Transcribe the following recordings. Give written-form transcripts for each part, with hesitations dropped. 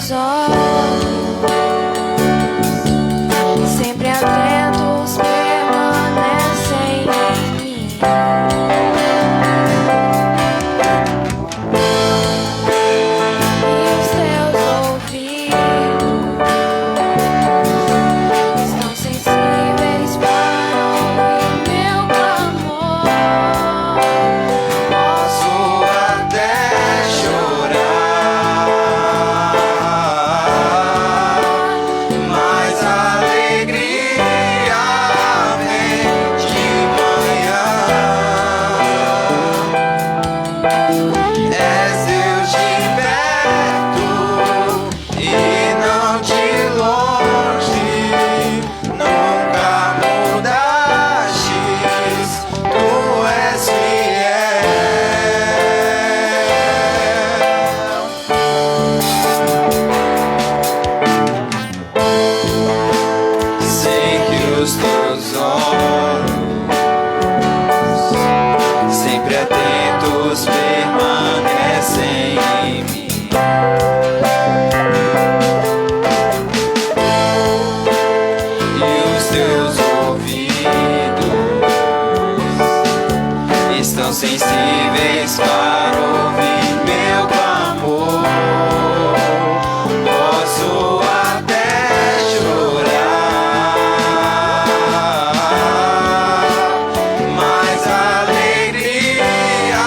teus olhos, sempre atentos, permanecem em mim. E os teus ouvidos estão sensíveis para ouvir meu clamor. Posso até chorar, mas a alegria vem de manhã. És Deus de perto e não de longe, nunca mudaste, tu és fiel. Sei que os teus olhos, sempre atentos, permanecem em mim. E os teus ouvidos estão sensíveis para ouvir meu clamor. Posso até chorar, mas a alegria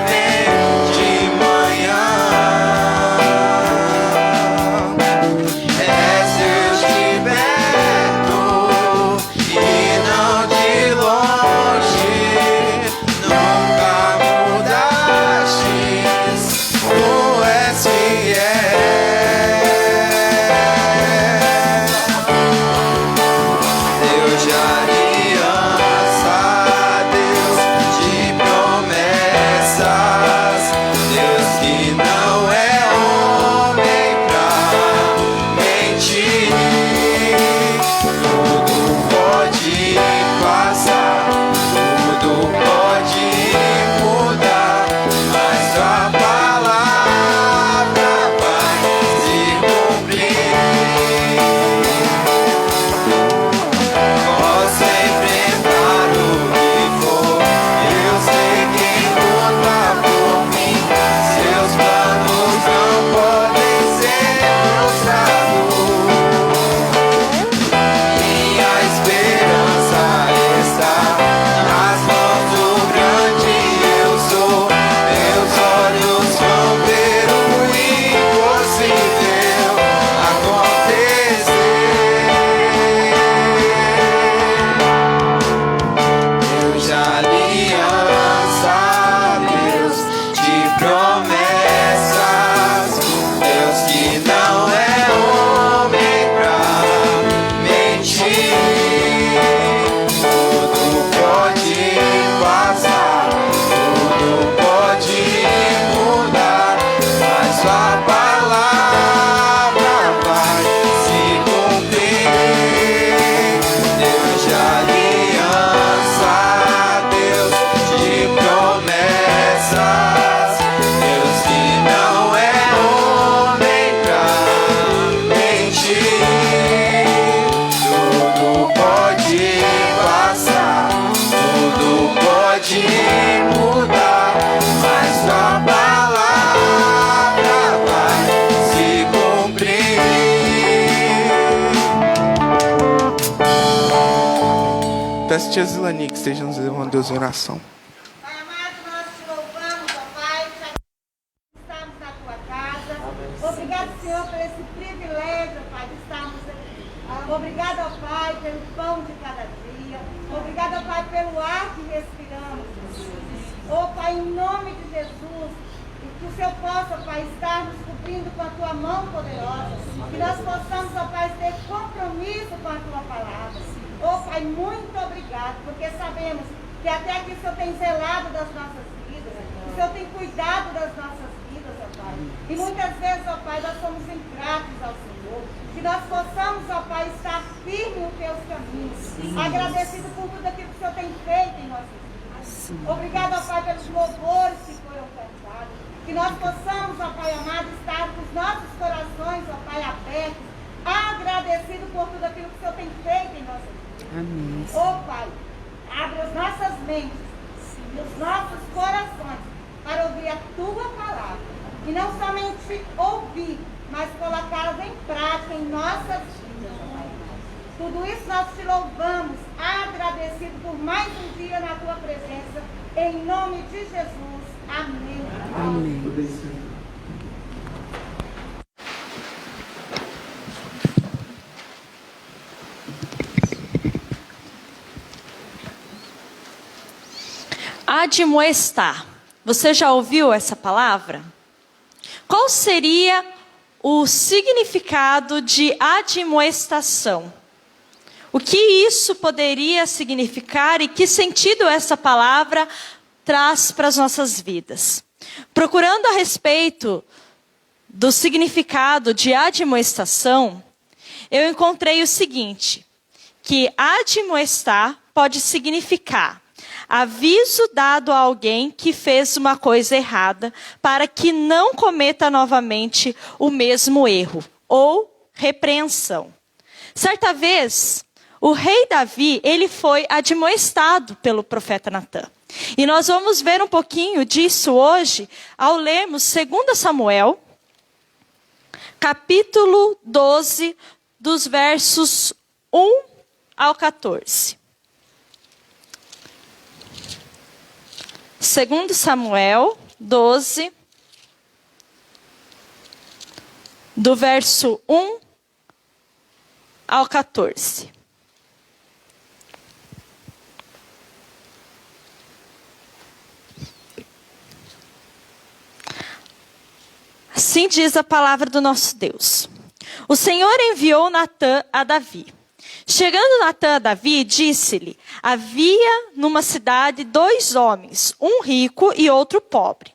vem de manhã. És Deus de perto e não de longe, nunca mudaste, tu és fiel. Deus de aliança, Deus de promessas, Deus que não é homem pra mentir. Tudo pode passar, tudo pode mudar, mas tua palavra vai se cumprir. Ó, sempre para o que for, eu sei quem luta por mim. Seus planos não podem ser frustrados. Minha esperança está nas mãos do grande eu sou. Meus olhos vão ver o impossível acontecer. Deus de aliança, Deus de promessas, Deus que não é homem pra mentir. Tudo pode passar, tudo pode mudar, mas sua palavra vai se cumprir. Deus de aliança, Deus de promessas, Deus que não é homem pra mentir. Tudo pode passar, tudo pode mudar, mas sua palavra vai se cumprir. Peço tia Zilani que esteja nos levando Deus em oração. Pai amado, nós te louvamos, ó Pai, estamos na tua casa. Obrigado, Senhor, por esse privilégio, Pai, de estarmos aqui. Obrigado, ó Pai, pelo pão de cada dia. Obrigado, ó Pai, pelo ar que respiramos, Jesus. Ó Pai, em nome de Jesus, que o Senhor possa, ó Pai, estar nos cobrindo com a tua mão poderosa. Que nós possamos, ó Pai, ter compromisso com a tua palavra. Ó Pai, muito obrigado, porque sabemos que até aqui o Senhor tem zelado das nossas vidas, o Senhor tem cuidado das nossas vidas, ó Pai. E muitas vezes, ó Pai, nós somos ingratos ao Senhor. Que nós possamos, ó Pai, estar firmes nos teus caminhos. Agradecido por tudo aquilo que o Senhor tem feito em nossas vidas. Obrigado, ó Pai, pelos louvores que foram cantados. Que nós possamos, ó Pai amado, estar com os nossos corações, ó Pai, abertos, agradecidos por tudo aquilo que o Senhor tem feito em nossas vidas. Amém. Ó Pai, abre as nossas mentes e os nossos corações para ouvir a Tua palavra. E não somente ouvir, mas colocá-las em prática em nossas vidas, ó Pai. Tudo isso nós te louvamos, agradecido por mais um dia na Tua presença, em nome de Jesus. Amém. Amém. Admoestar. Você já ouviu essa palavra? Qual seria o significado de admoestação? O que isso poderia significar e que sentido essa palavra traz para as nossas vidas? Procurando a respeito do significado de admoestação, eu encontrei o seguinte, que admoestar pode significar aviso dado a alguém que fez uma coisa errada para que não cometa novamente o mesmo erro, ou repreensão. Certa vez, o rei Davi, ele foi admoestado pelo profeta Natã. E nós vamos ver um pouquinho disso hoje, ao lermos 2 Samuel, capítulo 12, dos versos 1 ao 14. 2 Samuel 12, do verso 1 ao 14. Assim diz a palavra do nosso Deus. O Senhor enviou Natã a Davi. Chegando Natã a Davi, disse-lhe: havia numa cidade 2 homens, um rico e outro pobre.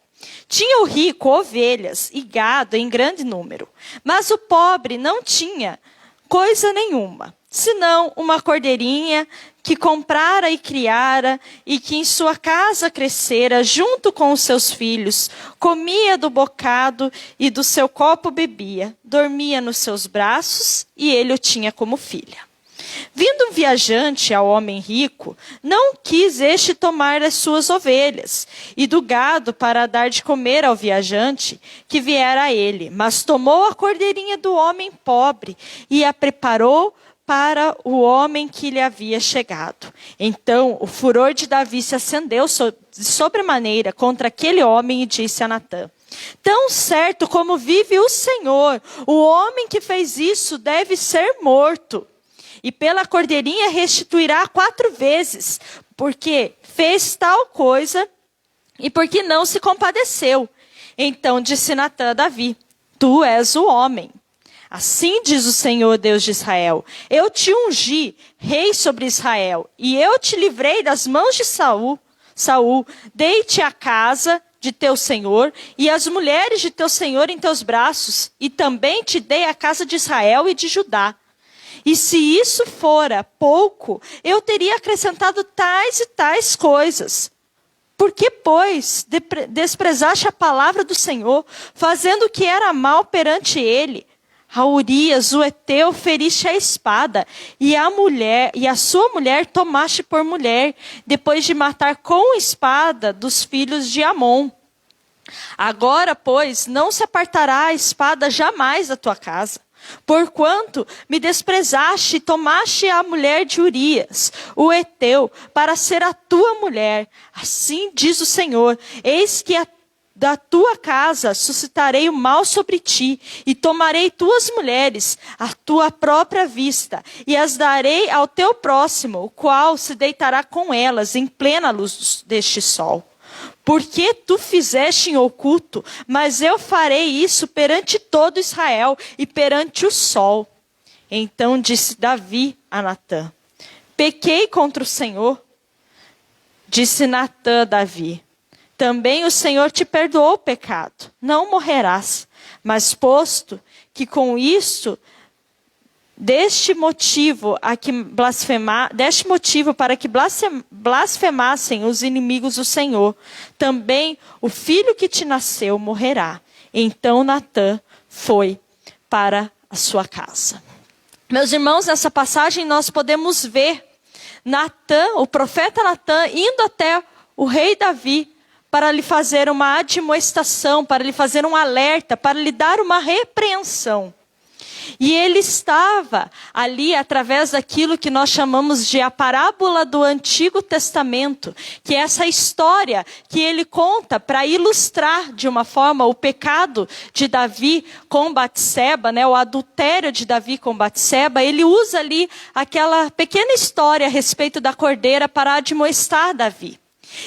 Tinha o rico ovelhas e gado em grande número, mas o pobre não tinha coisa nenhuma, senão uma cordeirinha que comprara e criara, e que em sua casa crescera junto com os seus filhos, comia do bocado e do seu copo bebia, dormia nos seus braços e ele o tinha como filha. Vindo um viajante ao homem rico, não quis este tomar as suas ovelhas e do gado para dar de comer ao viajante que viera a ele, mas tomou a cordeirinha do homem pobre e a preparou para o homem que lhe havia chegado. Então o furor de Davi se acendeu de sobremaneira contra aquele homem e disse a Natã: tão certo como vive o Senhor, o homem que fez isso deve ser morto. E pela cordeirinha restituirá 4 vezes, porque fez tal coisa e porque não se compadeceu. Então disse Natã a Davi: tu és o homem. Assim diz o Senhor Deus de Israel: eu te ungi rei sobre Israel, e eu te livrei das mãos de Saul. Dei-te a casa de teu senhor e as mulheres de teu senhor em teus braços, e também te dei a casa de Israel e de Judá. E se isso fora pouco, eu teria acrescentado tais e tais coisas. Por que, pois, desprezaste a palavra do Senhor, fazendo o que era mal perante ele? A Urias, o heteu, feriste a espada, e a sua mulher tomaste por mulher, depois de matar com espada dos filhos de Amon. Agora, pois, não se apartará a espada jamais da tua casa. Porquanto me desprezaste e tomaste a mulher de Urias, o heteu, para ser a tua mulher. Assim diz o Senhor: eis que da tua casa suscitarei o mal sobre ti, e tomarei tuas mulheres à tua própria vista, e as darei ao teu próximo, o qual se deitará com elas em plena luz deste sol. Porque tu fizeste em oculto, mas eu farei isso perante todo Israel e perante o sol. Então disse Davi a Natã: pequei contra o Senhor. Disse Natã a Davi: também o Senhor te perdoou o pecado, não morrerás. Mas posto que com isto deste motivo para que blasfemassem os inimigos do Senhor, também o filho que te nasceu morrerá. Então Natã foi para a sua casa. Meus irmãos, nessa passagem nós podemos ver Natã, o profeta Natã, indo até o rei Davi para lhe fazer uma admoestação, para lhe fazer um alerta, para lhe dar uma repreensão. E ele estava ali através daquilo que nós chamamos de a parábola do Antigo Testamento, que é essa história que ele conta para ilustrar de uma forma o pecado de Davi com Batseba, o adultério de Davi com Batseba. Ele usa ali aquela pequena história a respeito da cordeira para admoestar Davi.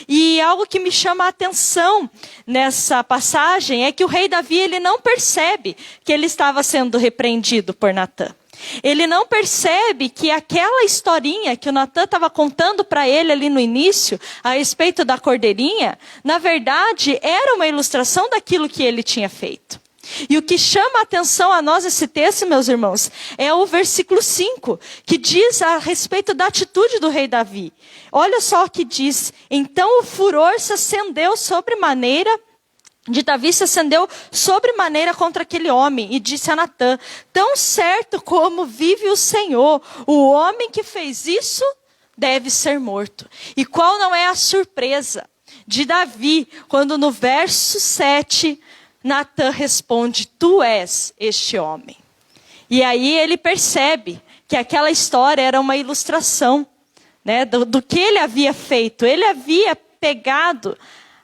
E algo que me chama a atenção nessa passagem é que o rei Davi, ele não percebe que ele estava sendo repreendido por Natã. Ele não percebe que aquela historinha que o Natã estava contando para ele ali no início, a respeito da cordeirinha, na verdade era uma ilustração daquilo que ele tinha feito. E o que chama a atenção a nós esse texto, meus irmãos, é o versículo 5, que diz a respeito da atitude do rei Davi. Olha só o que diz: então o furor se acendeu sobremaneira, de Davi se acendeu sobremaneira contra aquele homem, e disse a Natã: tão certo como vive o Senhor, o homem que fez isso deve ser morto. E qual não é a surpresa de Davi, quando no verso 7, Natã responde: tu és este homem. E aí ele percebe que aquela história era uma ilustração, do que ele havia feito. Ele havia pegado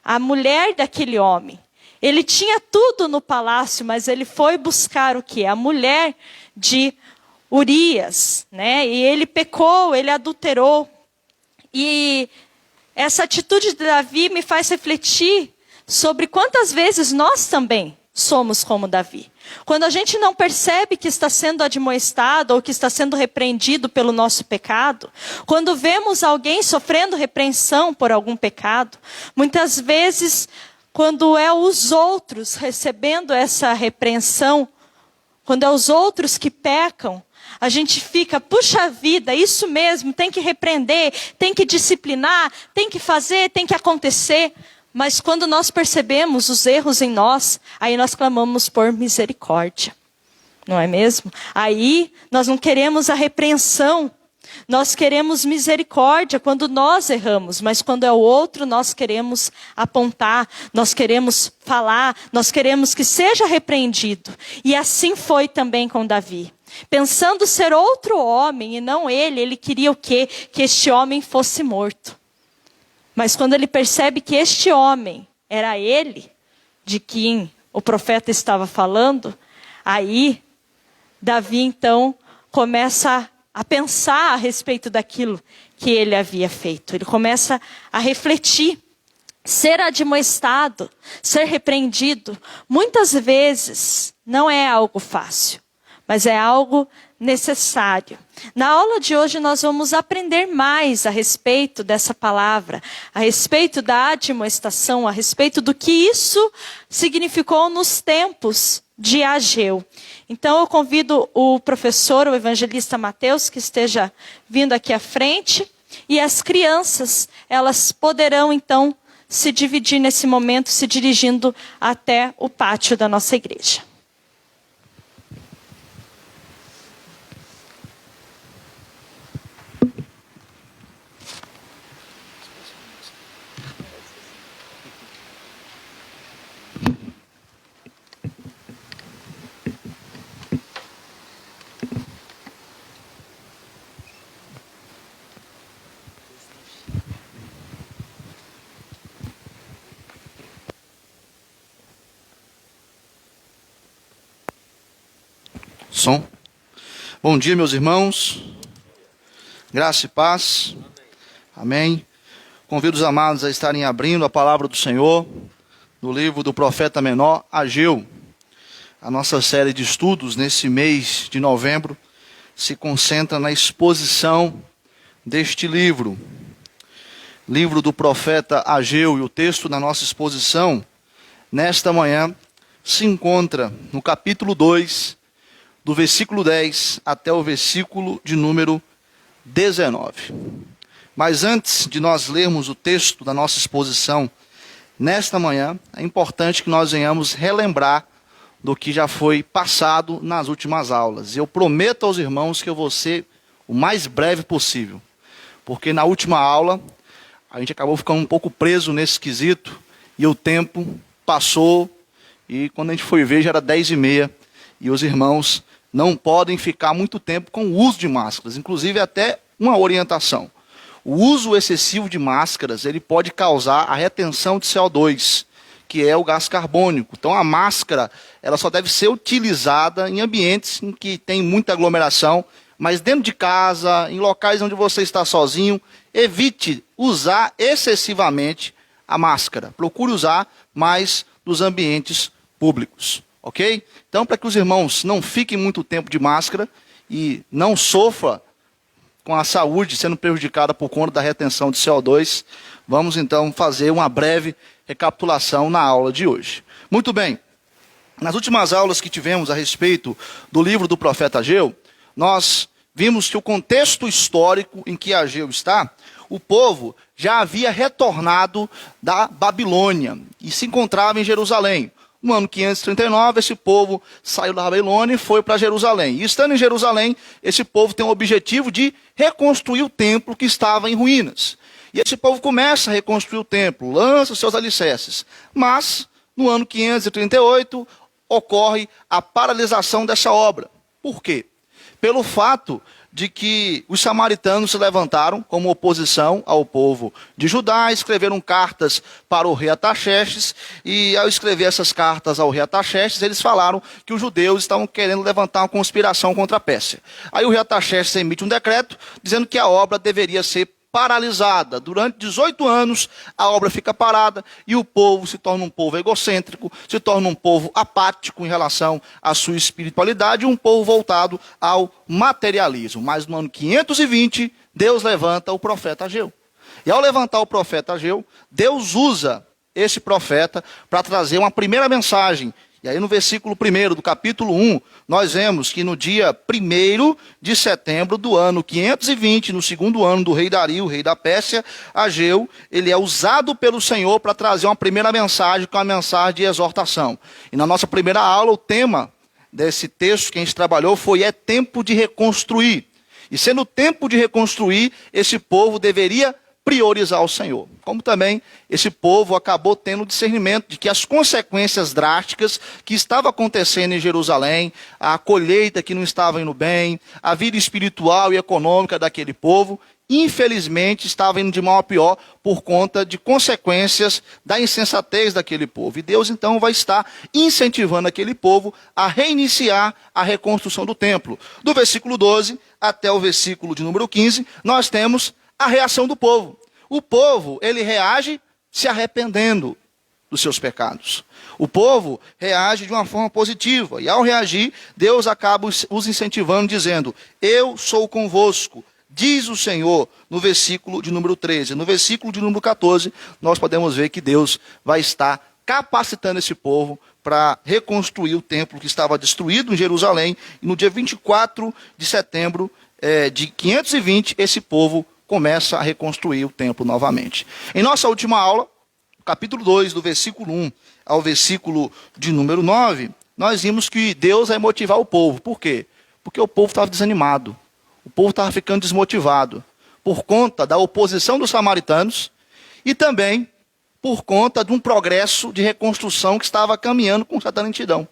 a mulher daquele homem. Ele tinha tudo no palácio, mas ele foi buscar o quê? A mulher de Urias, E ele pecou, ele adulterou. E essa atitude de Davi me faz refletir sobre quantas vezes nós também somos como Davi. Quando a gente não percebe que está sendo admoestado ou que está sendo repreendido pelo nosso pecado, quando vemos alguém sofrendo repreensão por algum pecado, muitas vezes, quando é os outros recebendo essa repreensão, quando é os outros que pecam, a gente fica: puxa vida, isso mesmo, tem que repreender, tem que disciplinar, tem que fazer, tem que acontecer. Mas quando nós percebemos os erros em nós, aí nós clamamos por misericórdia, não é mesmo? Aí nós não queremos a repreensão, nós queremos misericórdia quando nós erramos, mas quando é o outro nós queremos apontar, nós queremos falar, nós queremos que seja repreendido. E assim foi também com Davi. Pensando ser outro homem e não ele queria o quê? Que este homem fosse morto. Mas quando ele percebe que este homem era ele, de quem o profeta estava falando, aí Davi então começa a pensar a respeito daquilo que ele havia feito. Ele começa a refletir. Ser admoestado, ser repreendido, muitas vezes não é algo fácil, mas é algo necessário. Na aula de hoje nós vamos aprender mais a respeito dessa palavra, a respeito da admoestação, a respeito do que isso significou nos tempos de Ageu. Então eu convido o professor, o evangelista Mateus, que esteja vindo aqui à frente, e as crianças, elas poderão então se dividir nesse momento, se dirigindo até o pátio da nossa igreja. Som. Bom dia, meus irmãos. Graça e paz. Amém. Convido os amados a estarem abrindo a palavra do Senhor no livro do profeta menor Ageu. A nossa série de estudos nesse mês de novembro se concentra na exposição deste livro. Livro do profeta Ageu, e o texto da nossa exposição nesta manhã se encontra no capítulo 2, do versículo 10 até o versículo de número 19. Mas antes de nós lermos o texto da nossa exposição nesta manhã, é importante que nós venhamos relembrar do que já foi passado nas últimas aulas. Eu prometo aos irmãos que eu vou ser o mais breve possível, porque na última aula a gente acabou ficando um pouco preso nesse quesito e o tempo passou e quando a gente foi ver já era 10h30 e os irmãos não podem ficar muito tempo com o uso de máscaras, inclusive até uma orientação. O uso excessivo de máscaras, ele pode causar a retenção de CO2, que é o gás carbônico. Então a máscara, ela só deve ser utilizada em ambientes em que tem muita aglomeração, mas dentro de casa, em locais onde você está sozinho, evite usar excessivamente a máscara. Procure usar mais nos ambientes públicos, ok? Então, para que os irmãos não fiquem muito tempo de máscara e não sofram com a saúde sendo prejudicada por conta da retenção de CO2, vamos então fazer uma breve recapitulação na aula de hoje. Muito bem, nas últimas aulas que tivemos a respeito do livro do profeta Ageu, nós vimos que o contexto histórico em que Ageu está, o povo já havia retornado da Babilônia e se encontrava em Jerusalém. No ano 539, esse povo saiu da Babilônia e foi para Jerusalém. E estando em Jerusalém, esse povo tem o objetivo de reconstruir o templo que estava em ruínas. E esse povo começa a reconstruir o templo, lança os seus alicerces. Mas, no ano 538, ocorre a paralisação dessa obra. Por quê? Pelo fato de que os samaritanos se levantaram como oposição ao povo de Judá, escreveram cartas para o rei Artaxerxes, e ao escrever essas cartas ao rei Artaxerxes, eles falaram que os judeus estavam querendo levantar uma conspiração contra a Pérsia. Aí o rei Artaxerxes emite um decreto dizendo que a obra deveria ser paralisada. Durante 18 anos, a obra fica parada e o povo se torna um povo egocêntrico, se torna um povo apático em relação à sua espiritualidade, um povo voltado ao materialismo. Mas no ano 520, Deus levanta o profeta Ageu. E ao levantar o profeta Ageu, Deus usa esse profeta para trazer uma primeira mensagem. E aí no versículo 1 do capítulo 1, nós vemos que no dia 1º de setembro do ano 520, no segundo ano do rei Dario, rei da Pérsia, Ageu, ele é usado pelo Senhor para trazer uma primeira mensagem, que é uma mensagem de exortação. E na nossa primeira aula, o tema desse texto que a gente trabalhou foi "É tempo de reconstruir". E sendo tempo de reconstruir, esse povo deveria priorizar o Senhor. Como também esse povo acabou tendo discernimento de que as consequências drásticas que estavam acontecendo em Jerusalém, a colheita que não estava indo bem, a vida espiritual e econômica daquele povo, infelizmente estava indo de mal a pior por conta de consequências da insensatez daquele povo. E Deus então vai estar incentivando aquele povo a reiniciar a reconstrução do templo. Do versículo 12 até o versículo de número 15, nós temos a reação do povo. O povo, ele reage se arrependendo dos seus pecados. O povo reage de uma forma positiva. E ao reagir, Deus acaba os incentivando, dizendo: "Eu sou convosco", diz o Senhor, no versículo de número 13. No versículo de número 14, nós podemos ver que Deus vai estar capacitando esse povo para reconstruir o templo que estava destruído em Jerusalém. E no dia 24 de setembro de 520, esse povo começa a reconstruir o templo novamente. Em nossa última aula, capítulo 2, do versículo 1 ao versículo de número 9, nós vimos que Deus vai motivar o povo. Por quê? Porque o povo estava desanimado. O povo estava ficando desmotivado por conta da oposição dos samaritanos e também por conta de um progresso de reconstrução que estava caminhando com certa lentidão.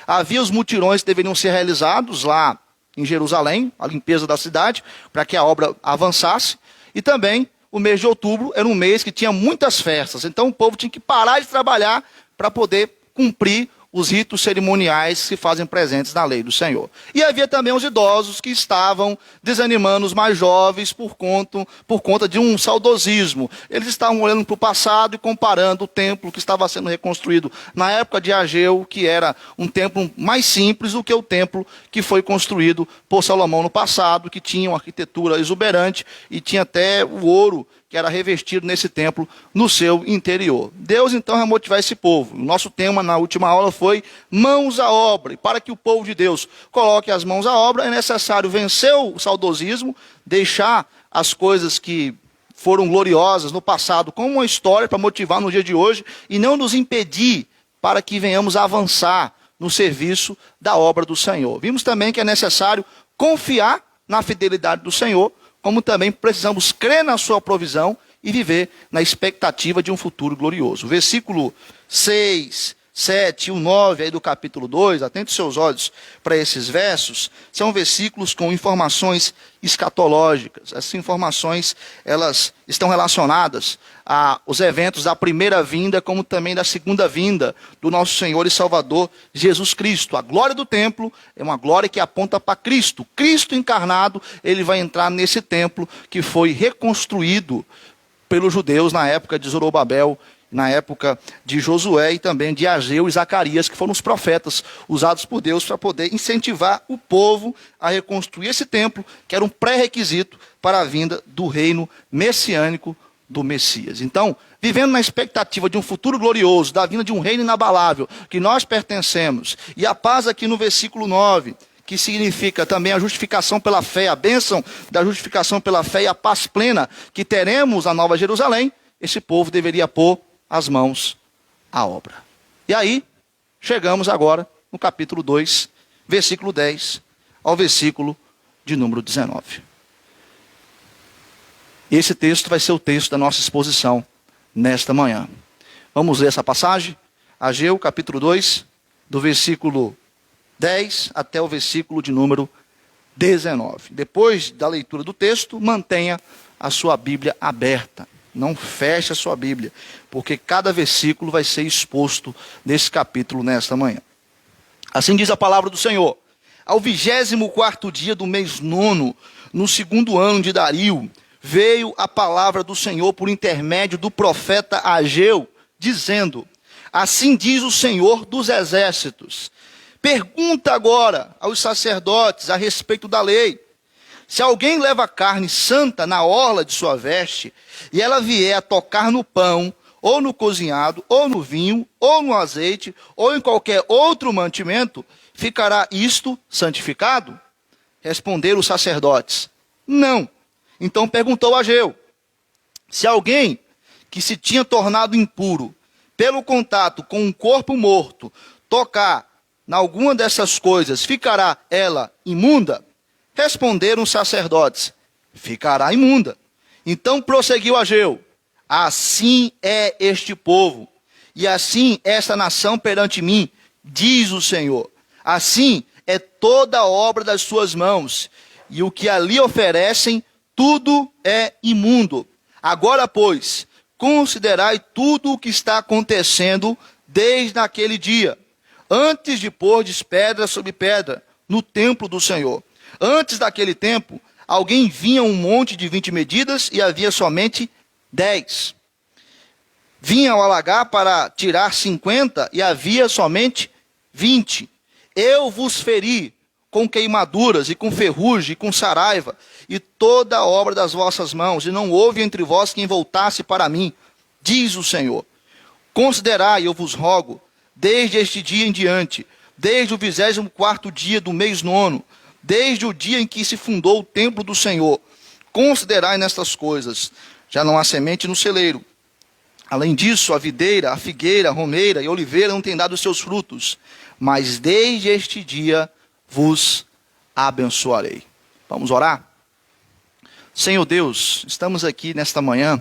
Havia os mutirões que deveriam ser realizados lá em Jerusalém, a limpeza da cidade, para que a obra avançasse. E também o mês de outubro era um mês que tinha muitas festas. Então o povo tinha que parar de trabalhar para poder cumprir os ritos cerimoniais que se fazem presentes na lei do Senhor. E havia também os idosos que estavam desanimando os mais jovens por conta de um saudosismo. Eles estavam olhando para o passado e comparando o templo que estava sendo reconstruído na época de Ageu, que era um templo mais simples do que o templo que foi construído por Salomão no passado, que tinha uma arquitetura exuberante e tinha até o ouro que era revestido nesse templo no seu interior. Deus então vai motivar esse povo. O nosso tema na última aula foi mãos à obra. E para que o povo de Deus coloque as mãos à obra, é necessário vencer o saudosismo, deixar as coisas que foram gloriosas no passado como uma história para motivar no dia de hoje e não nos impedir para que venhamos a avançar no serviço da obra do Senhor. Vimos também que é necessário confiar na fidelidade do Senhor, como também precisamos crer na sua provisão e viver na expectativa de um futuro glorioso. O versículo 6, 7 e o 9 aí do capítulo 2, atente seus olhos para esses versos, são versículos com informações escatológicas. Essas informações, elas estão relacionadas aos eventos da primeira vinda, como também da segunda vinda do nosso Senhor e Salvador Jesus Cristo. A glória do templo é uma glória que aponta para Cristo. Cristo encarnado, ele vai entrar nesse templo que foi reconstruído pelos judeus na época de Zorobabel, na época de Josué e também de Ageu e Zacarias, que foram os profetas usados por Deus para poder incentivar o povo a reconstruir esse templo, que era um pré-requisito para a vinda do reino messiânico do Messias. Então, vivendo na expectativa de um futuro glorioso, da vinda de um reino inabalável, que nós pertencemos, e a paz aqui no versículo 9, que significa também a justificação pela fé, a bênção da justificação pela fé e a paz plena que teremos na Nova Jerusalém, esse povo deveria pôr as mãos à obra. E aí, chegamos agora no capítulo 2, versículo 10, ao versículo de número 19. Esse texto vai ser o texto da nossa exposição nesta manhã. Vamos ler essa passagem? Ageu, capítulo 2, do versículo 10 até o versículo de número 19. Depois da leitura do texto, mantenha a sua Bíblia aberta. Não feche a sua Bíblia, porque cada versículo vai ser exposto nesse capítulo nesta manhã. Assim diz a palavra do Senhor. Ao 24º dia do mês 9, no 2º ano de Dario, veio a palavra do Senhor por intermédio do profeta Ageu, dizendo: assim diz o Senhor dos exércitos. Pergunta agora aos sacerdotes a respeito da lei. Se alguém leva carne santa na orla de sua veste, e ela vier a tocar no pão, ou no cozinhado, ou no vinho, ou no azeite, ou em qualquer outro mantimento, ficará isto santificado? Responderam os sacerdotes: não. Então perguntou Ageu: se alguém que se tinha tornado impuro pelo contato com um corpo morto tocar em alguma dessas coisas, ficará ela imunda? Responderam os sacerdotes: ficará imunda. Então prosseguiu Ageu: assim é este povo, e assim esta nação perante mim, diz o Senhor. Assim é toda a obra das suas mãos, e o que ali oferecem, tudo é imundo. Agora, pois, considerai tudo o que está acontecendo desde aquele dia, antes de pôrdes pedra sobre pedra no templo do Senhor. Antes daquele tempo, alguém vinha um monte de 20 medidas e havia somente 10. Vinha ao alagar para tirar 50 e havia somente 20. Eu vos feri com queimaduras e com ferrugem e com saraiva e toda a obra das vossas mãos, e não houve entre vós quem voltasse para mim, diz o Senhor. Considerai, eu vos rogo, desde este dia em diante, desde o 24º dia do mês 9, desde o dia em que se fundou o templo do Senhor, considerai nestas coisas. Já não há semente no celeiro. Além disso, a videira, a figueira, a romeira e a oliveira não têm dado os seus frutos. Mas desde este dia vos abençoarei. Vamos orar? Senhor Deus, estamos aqui nesta manhã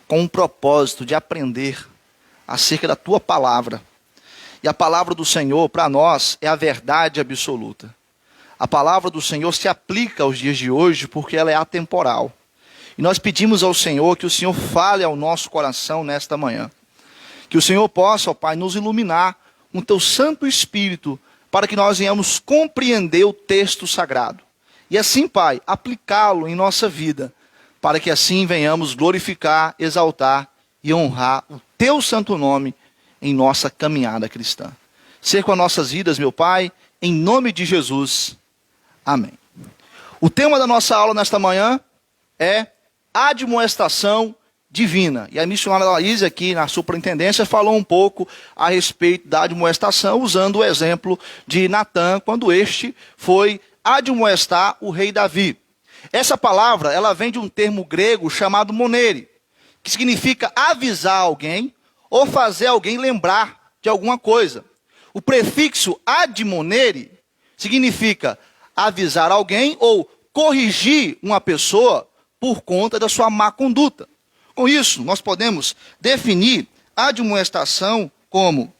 com um propósito de aprender acerca da Tua palavra. E a palavra do Senhor, para nós, é a verdade absoluta. A palavra do Senhor se aplica aos dias de hoje porque ela é atemporal. E nós pedimos ao Senhor que o Senhor fale ao nosso coração nesta manhã. Que o Senhor possa, ó Pai, nos iluminar com Teu Santo Espírito para que nós venhamos compreender o texto sagrado. E assim, Pai, aplicá-lo em nossa vida, para que assim venhamos glorificar, exaltar e honrar o Teu santo nome em nossa caminhada cristã. Ser com as nossas vidas, meu Pai, em nome de Jesus. Amém. O tema da nossa aula nesta manhã é admoestação divina. E a missionária Laís, aqui na superintendência, falou um pouco a respeito da admoestação, usando o exemplo de Natã, quando este foi admoestar o rei Davi. Essa palavra, ela vem de um termo grego chamado monere, que significa avisar alguém ou fazer alguém lembrar de alguma coisa. O prefixo admonere significa avisar alguém ou corrigir uma pessoa por conta da sua má conduta. Com isso, nós podemos definir a admoestação como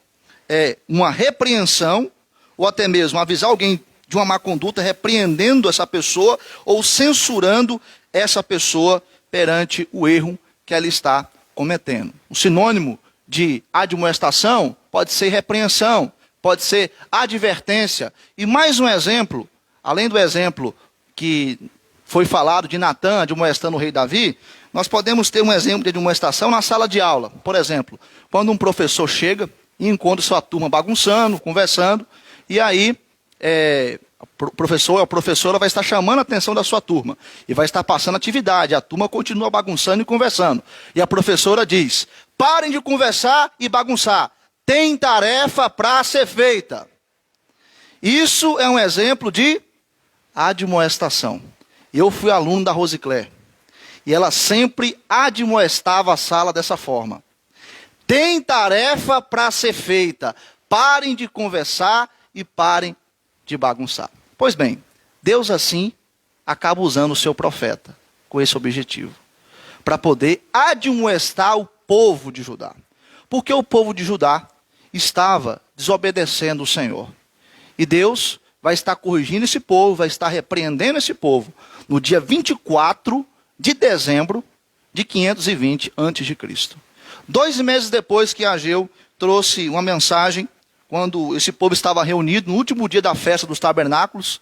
uma repreensão, ou até mesmo avisar alguém de uma má conduta, repreendendo essa pessoa ou censurando essa pessoa perante o erro que ela está cometendo. O sinônimo de admoestação pode ser repreensão, pode ser advertência. E mais um exemplo, além do exemplo que foi falado de Natã admoestando o rei Davi, nós podemos ter um exemplo de admoestação na sala de aula. Por exemplo, quando um professor chega e encontra sua turma bagunçando, conversando, e aí o professor ou a professora vai estar chamando a atenção da sua turma e vai estar passando atividade. A turma continua bagunçando e conversando. E a professora diz: parem de conversar e bagunçar. Tem tarefa para ser feita. Isso é um exemplo de admoestação. Eu fui aluno da Rosicler. E ela sempre admoestava a sala dessa forma. Tem tarefa para ser feita. Parem de conversar e parem de bagunçar. Pois bem, Deus assim acaba usando o seu profeta com esse objetivo. Para poder admoestar o povo de Judá. Porque o povo de Judá estava desobedecendo o Senhor. E Deus vai estar corrigindo esse povo, vai estar repreendendo esse povo no dia 24 de dezembro de 520 a.C. 2 meses depois que Ageu trouxe uma mensagem, quando esse povo estava reunido no último dia da festa dos tabernáculos,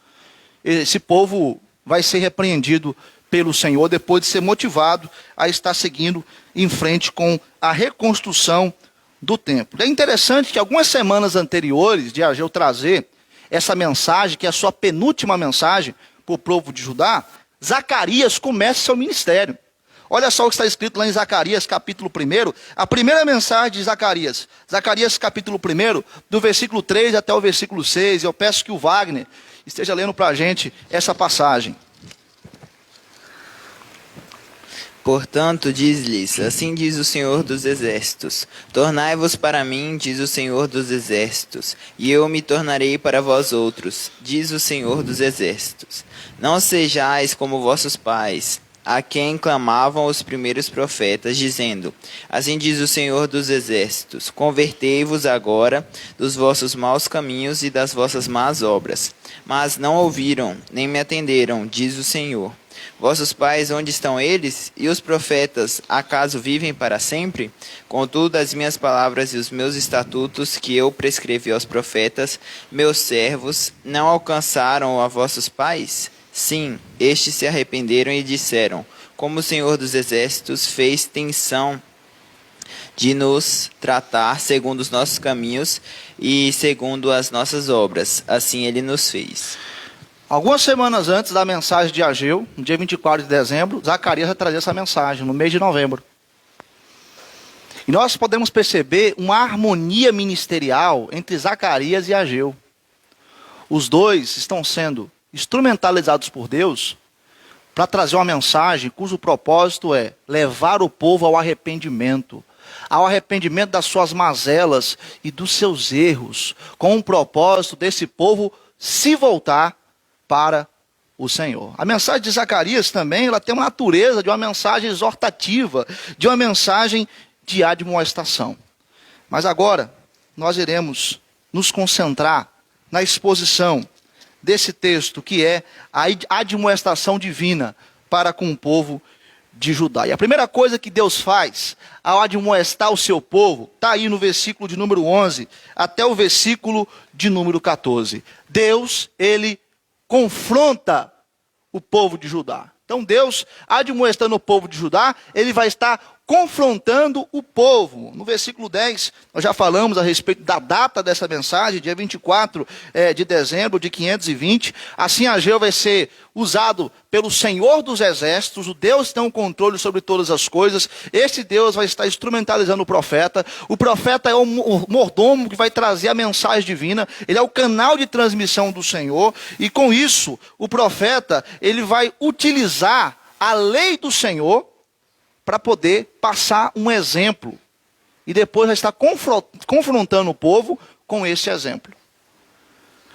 esse povo vai ser repreendido pelo Senhor depois de ser motivado a estar seguindo em frente com a reconstrução do templo. É interessante que algumas semanas anteriores de Ageu trazer essa mensagem, que é a sua penúltima mensagem para o povo de Judá, Zacarias começa seu ministério. Olha só o que está escrito lá em Zacarias capítulo 1, a primeira mensagem de Zacarias. Zacarias capítulo 1, do versículo 3 até o versículo 6. Eu peço que o Wagner esteja lendo para a gente essa passagem. Portanto, diz-lhes, assim diz o Senhor dos Exércitos, tornai-vos para mim, diz o Senhor dos Exércitos, e eu me tornarei para vós outros, diz o Senhor dos Exércitos. Não sejais como vossos pais, a quem clamavam os primeiros profetas, dizendo, assim diz o Senhor dos Exércitos, convertei-vos agora dos vossos maus caminhos e das vossas más obras. Mas não ouviram, nem me atenderam, diz o Senhor. Vossos pais, onde estão eles? E os profetas, acaso vivem para sempre? Contudo, as minhas palavras e os meus estatutos que eu prescrevi aos profetas, meus servos, não alcançaram a vossos pais? Sim, estes se arrependeram e disseram, como o Senhor dos Exércitos fez tensão de nos tratar segundo os nossos caminhos e segundo as nossas obras, assim ele nos fez. Algumas semanas antes da mensagem de Ageu, no dia 24 de dezembro, Zacarias vai trazer essa mensagem, no mês de novembro. E nós podemos perceber uma harmonia ministerial entre Zacarias e Ageu. Os dois estão sendo instrumentalizados por Deus para trazer uma mensagem cujo propósito é levar o povo ao arrependimento das suas mazelas e dos seus erros, com o propósito desse povo se voltar para o Senhor. A mensagem de Zacarias também, ela tem uma natureza de uma mensagem exortativa, de uma mensagem de admoestação. Mas agora, nós iremos nos concentrar na exposição desse texto, que é a admoestação divina para com o povo de Judá. E a primeira coisa que Deus faz ao admoestar o seu povo, está aí no versículo de número 11, até o versículo de número 14. Deus, ele confronta o povo de Judá. Então Deus, admoestando o povo de Judá, ele vai estar confrontando o povo. No versículo 10, nós já falamos a respeito da data dessa mensagem, dia 24 de dezembro de 520. Assim Ageu vai ser usado pelo Senhor dos Exércitos, o Deus que tem um controle sobre todas as coisas. Esse Deus vai estar instrumentalizando o profeta. O profeta é o mordomo que vai trazer a mensagem divina. Ele é o canal de transmissão do Senhor. E com isso, o profeta, ele vai utilizar a lei do Senhor para poder passar um exemplo. E depois vai estar confrontando o povo com esse exemplo.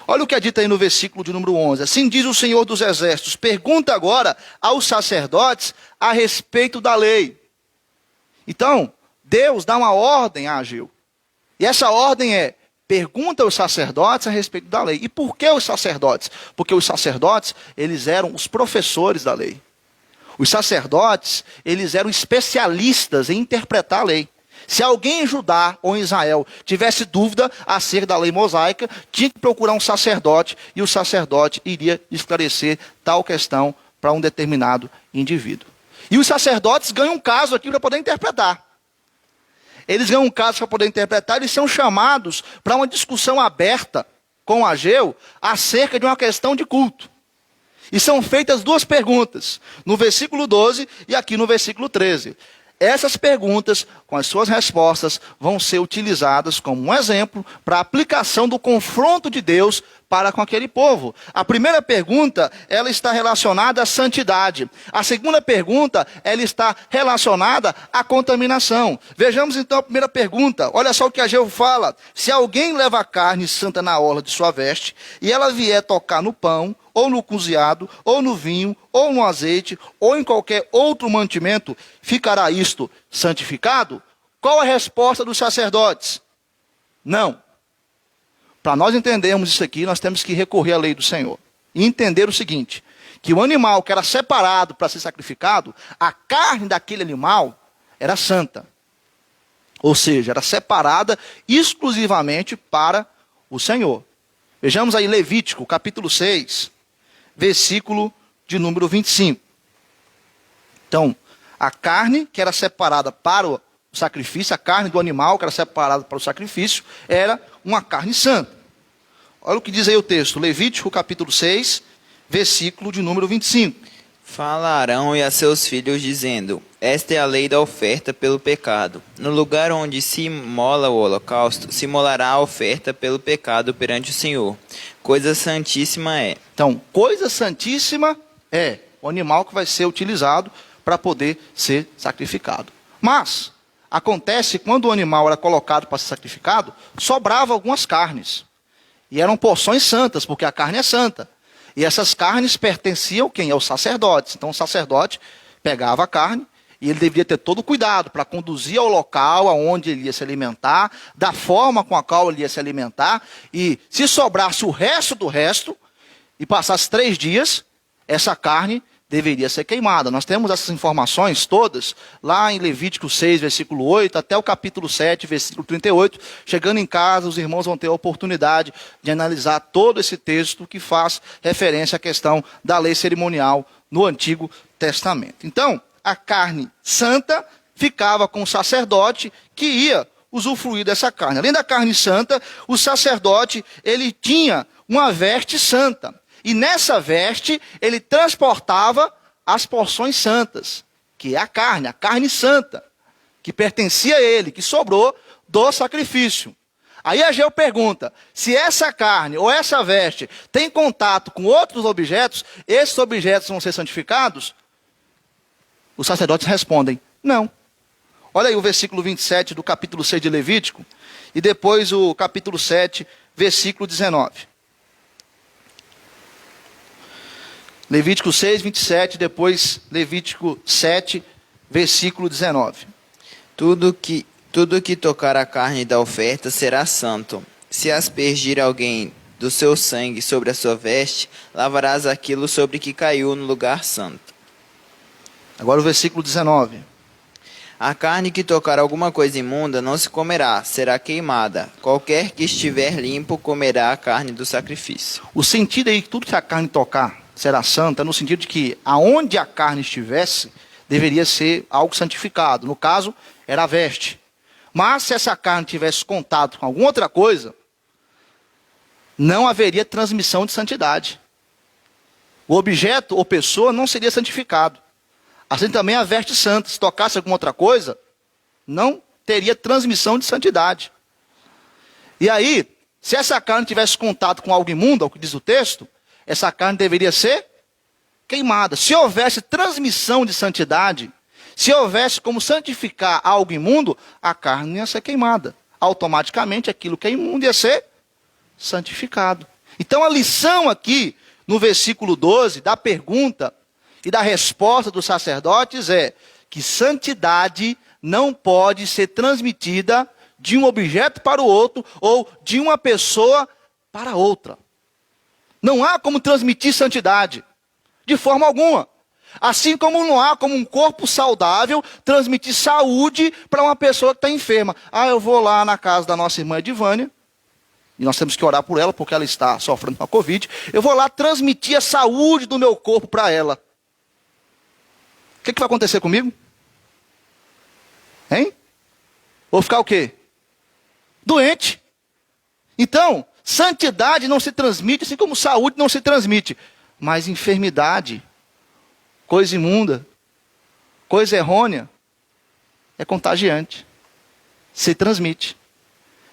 Olha o que é dito aí no versículo de número 11. Assim diz o Senhor dos Exércitos: pergunta agora aos sacerdotes a respeito da lei. Então, Deus dá uma ordem a Ageu. E essa ordem é: pergunta aos sacerdotes a respeito da lei. E por que os sacerdotes? Porque os sacerdotes, eles eram os professores da lei. Os sacerdotes, eles eram especialistas em interpretar a lei. Se alguém em Judá ou em Israel tivesse dúvida acerca da lei mosaica, tinha que procurar um sacerdote, e o sacerdote iria esclarecer tal questão para um determinado indivíduo. E os sacerdotes ganham um caso aqui para poder interpretar. Eles ganham um caso para poder interpretar, eles são chamados para uma discussão aberta com Ageu acerca de uma questão de culto. E são feitas duas perguntas, no versículo 12 e aqui no versículo 13. Essas perguntas, com as suas respostas, vão ser utilizadas como um exemplo para a aplicação do confronto de Deus para com aquele povo. A primeira pergunta, ela está relacionada à santidade. A segunda pergunta, ela está relacionada à contaminação. Vejamos então a primeira pergunta. Olha só o que Ageu fala: se alguém leva carne santa na orla de sua veste, e ela vier tocar no pão, ou no cozinhado, ou no vinho, ou no azeite, ou em qualquer outro mantimento, ficará isto santificado? Qual a resposta dos sacerdotes? Não. Para nós entendermos isso aqui, nós temos que recorrer à lei do Senhor. E entender o seguinte: que o animal que era separado para ser sacrificado, a carne daquele animal era santa. Ou seja, era separada exclusivamente para o Senhor. Vejamos aí Levítico, capítulo 6, versículo de número 25. Então, a carne que era separada para o sacrifício, a carne do animal que era separada para o sacrifício, era uma carne santa. Olha o que diz aí o texto, Levítico capítulo 6, versículo de número 25. Fala a Arão e a seus filhos, dizendo: esta é a lei da oferta pelo pecado. No lugar onde se imola o holocausto, se imolará a oferta pelo pecado perante o Senhor. Coisa santíssima é. Então, coisa santíssima é o animal que vai ser utilizado para poder ser sacrificado. Mas, acontece que quando o animal era colocado para ser sacrificado, sobrava algumas carnes. E eram porções santas, porque a carne é santa. E essas carnes pertenciam quem? Aos sacerdotes. Então o sacerdote pegava a carne e ele deveria ter todo o cuidado para conduzir ao local aonde ele ia se alimentar, da forma com a qual ele ia se alimentar. E se sobrasse o resto do resto, e passasse 3 dias, essa carne deveria ser queimada. Nós temos essas informações todas lá em Levítico 6, versículo 8, até o capítulo 7, versículo 38. Chegando em casa, os irmãos vão ter a oportunidade de analisar todo esse texto que faz referência à questão da lei cerimonial no Antigo Testamento. Então, a carne santa ficava com o sacerdote que ia usufruir dessa carne. Além da carne santa, o sacerdote, ele tinha uma veste santa. E nessa veste, ele transportava as porções santas, que é a carne santa, que pertencia a ele, que sobrou do sacrifício. Aí Ageu pergunta, se essa carne ou essa veste tem contato com outros objetos, esses objetos vão ser santificados? Os sacerdotes respondem, não. Olha aí o versículo 27 do capítulo 6 de Levítico, e depois o capítulo 7, versículo 19. Levítico 6, 27, depois Levítico 7, versículo 19. Tudo que tocar a carne da oferta será santo. Se aspergir alguém do seu sangue sobre a sua veste, lavarás aquilo sobre que caiu no lugar santo. Agora o versículo 19. A carne que tocar alguma coisa imunda não se comerá, será queimada. Qualquer que estiver limpo comerá a carne do sacrifício. O sentido aí que tudo que a carne tocar será santa, no sentido de que aonde a carne estivesse, deveria ser algo santificado. No caso, era a veste. Mas se essa carne tivesse contato com alguma outra coisa, não haveria transmissão de santidade. O objeto ou pessoa não seria santificado. Assim também a veste santa, se tocasse alguma outra coisa, não teria transmissão de santidade. E aí, se essa carne tivesse contato com algo imundo, é o que diz o texto, essa carne deveria ser queimada. Se houvesse transmissão de santidade, se houvesse como santificar algo imundo, a carne ia ser queimada. Automaticamente aquilo que é imundo ia ser santificado. Então a lição aqui, no versículo 12, da pergunta e da resposta dos sacerdotes é que santidade não pode ser transmitida de um objeto para o outro ou de uma pessoa para outra. Não há como transmitir santidade, de forma alguma. Assim como não há como um corpo saudável transmitir saúde para uma pessoa que está enferma. Ah, eu vou lá na casa da nossa irmã Edivânia, e nós temos que orar por ela porque ela está sofrendo com a Covid. Eu vou lá transmitir a saúde do meu corpo para ela. O que vai acontecer comigo? Hein? Vou ficar o quê? Doente. Então, santidade não se transmite, assim como saúde não se transmite. Mas enfermidade, coisa imunda, coisa errônea, é contagiante. Se transmite.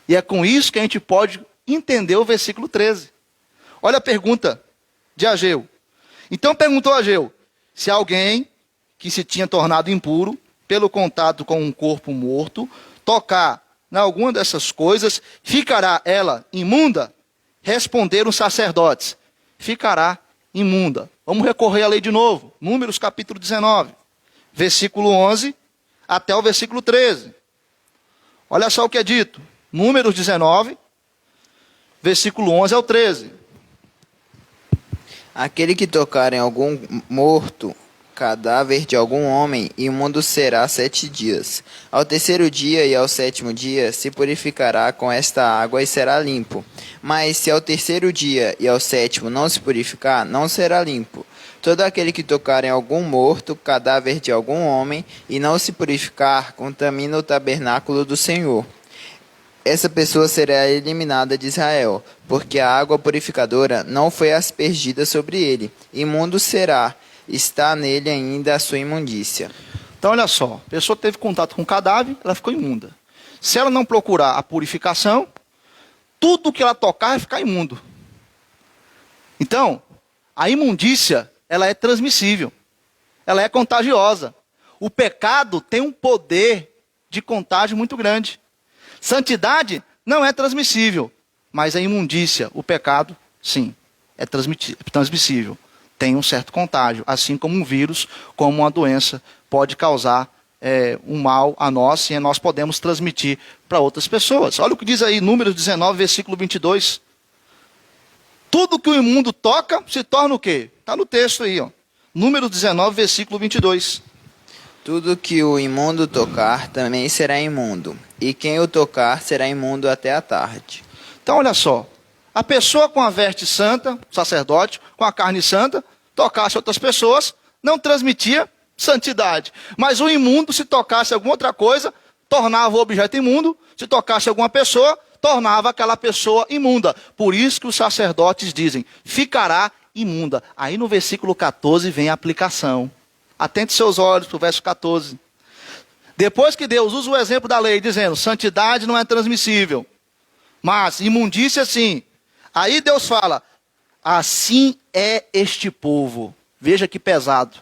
E é com isso que a gente pode entender o versículo 13. Olha a pergunta de Ageu. Então perguntou Ageu, se alguém que se tinha tornado impuro, pelo contato com um corpo morto, tocar em alguma dessas coisas, ficará ela imunda? Responderam os sacerdotes, ficará imunda. Vamos recorrer à lei de novo. Números capítulo 19, versículo 11 até o versículo 13. Olha só o que é dito. Números 19, versículo 11 ao 13. Aquele que tocar em algum morto, cadáver de algum homem, imundo será 7 dias. Ao terceiro dia e ao sétimo dia se purificará com esta água e será limpo. Mas se ao terceiro dia e ao sétimo não se purificar, não será limpo. Todo aquele que tocar em algum morto, cadáver de algum homem, e não se purificar, contamina o tabernáculo do Senhor. Essa pessoa será eliminada de Israel, porque a água purificadora não foi aspergida sobre ele. Imundo será, está nele ainda a sua imundícia. Então olha só, a pessoa teve contato com o cadáver, ela ficou imunda. Se ela não procurar a purificação, tudo que ela tocar vai ficar imundo. Então, a imundícia, ela é transmissível. Ela é contagiosa. O pecado tem um poder de contágio muito grande. Santidade não é transmissível, mas a imundícia, o pecado, sim, é transmissível. Tem um certo contágio, assim como um vírus, como uma doença, pode causar um mal a nós e nós podemos transmitir para outras pessoas. Olha o que diz aí, Números 19, versículo 22. Tudo que o imundo toca se torna o quê? Está no texto aí, ó. Números 19, versículo 22. Tudo que o imundo tocar também será imundo, e quem o tocar será imundo até a tarde. Então olha só, a pessoa com a veste santa, o sacerdote, com a carne santa, tocasse outras pessoas, não transmitia santidade. Mas o imundo, se tocasse alguma outra coisa, tornava o objeto imundo, se tocasse alguma pessoa, tornava aquela pessoa imunda. Por isso que os sacerdotes dizem, ficará imunda. Aí no versículo 14 vem a aplicação. Atente seus olhos para o verso 14. Depois que Deus usa o exemplo da lei, dizendo, santidade não é transmissível, mas imundícia sim. Aí Deus fala, assim é este povo. Veja que pesado.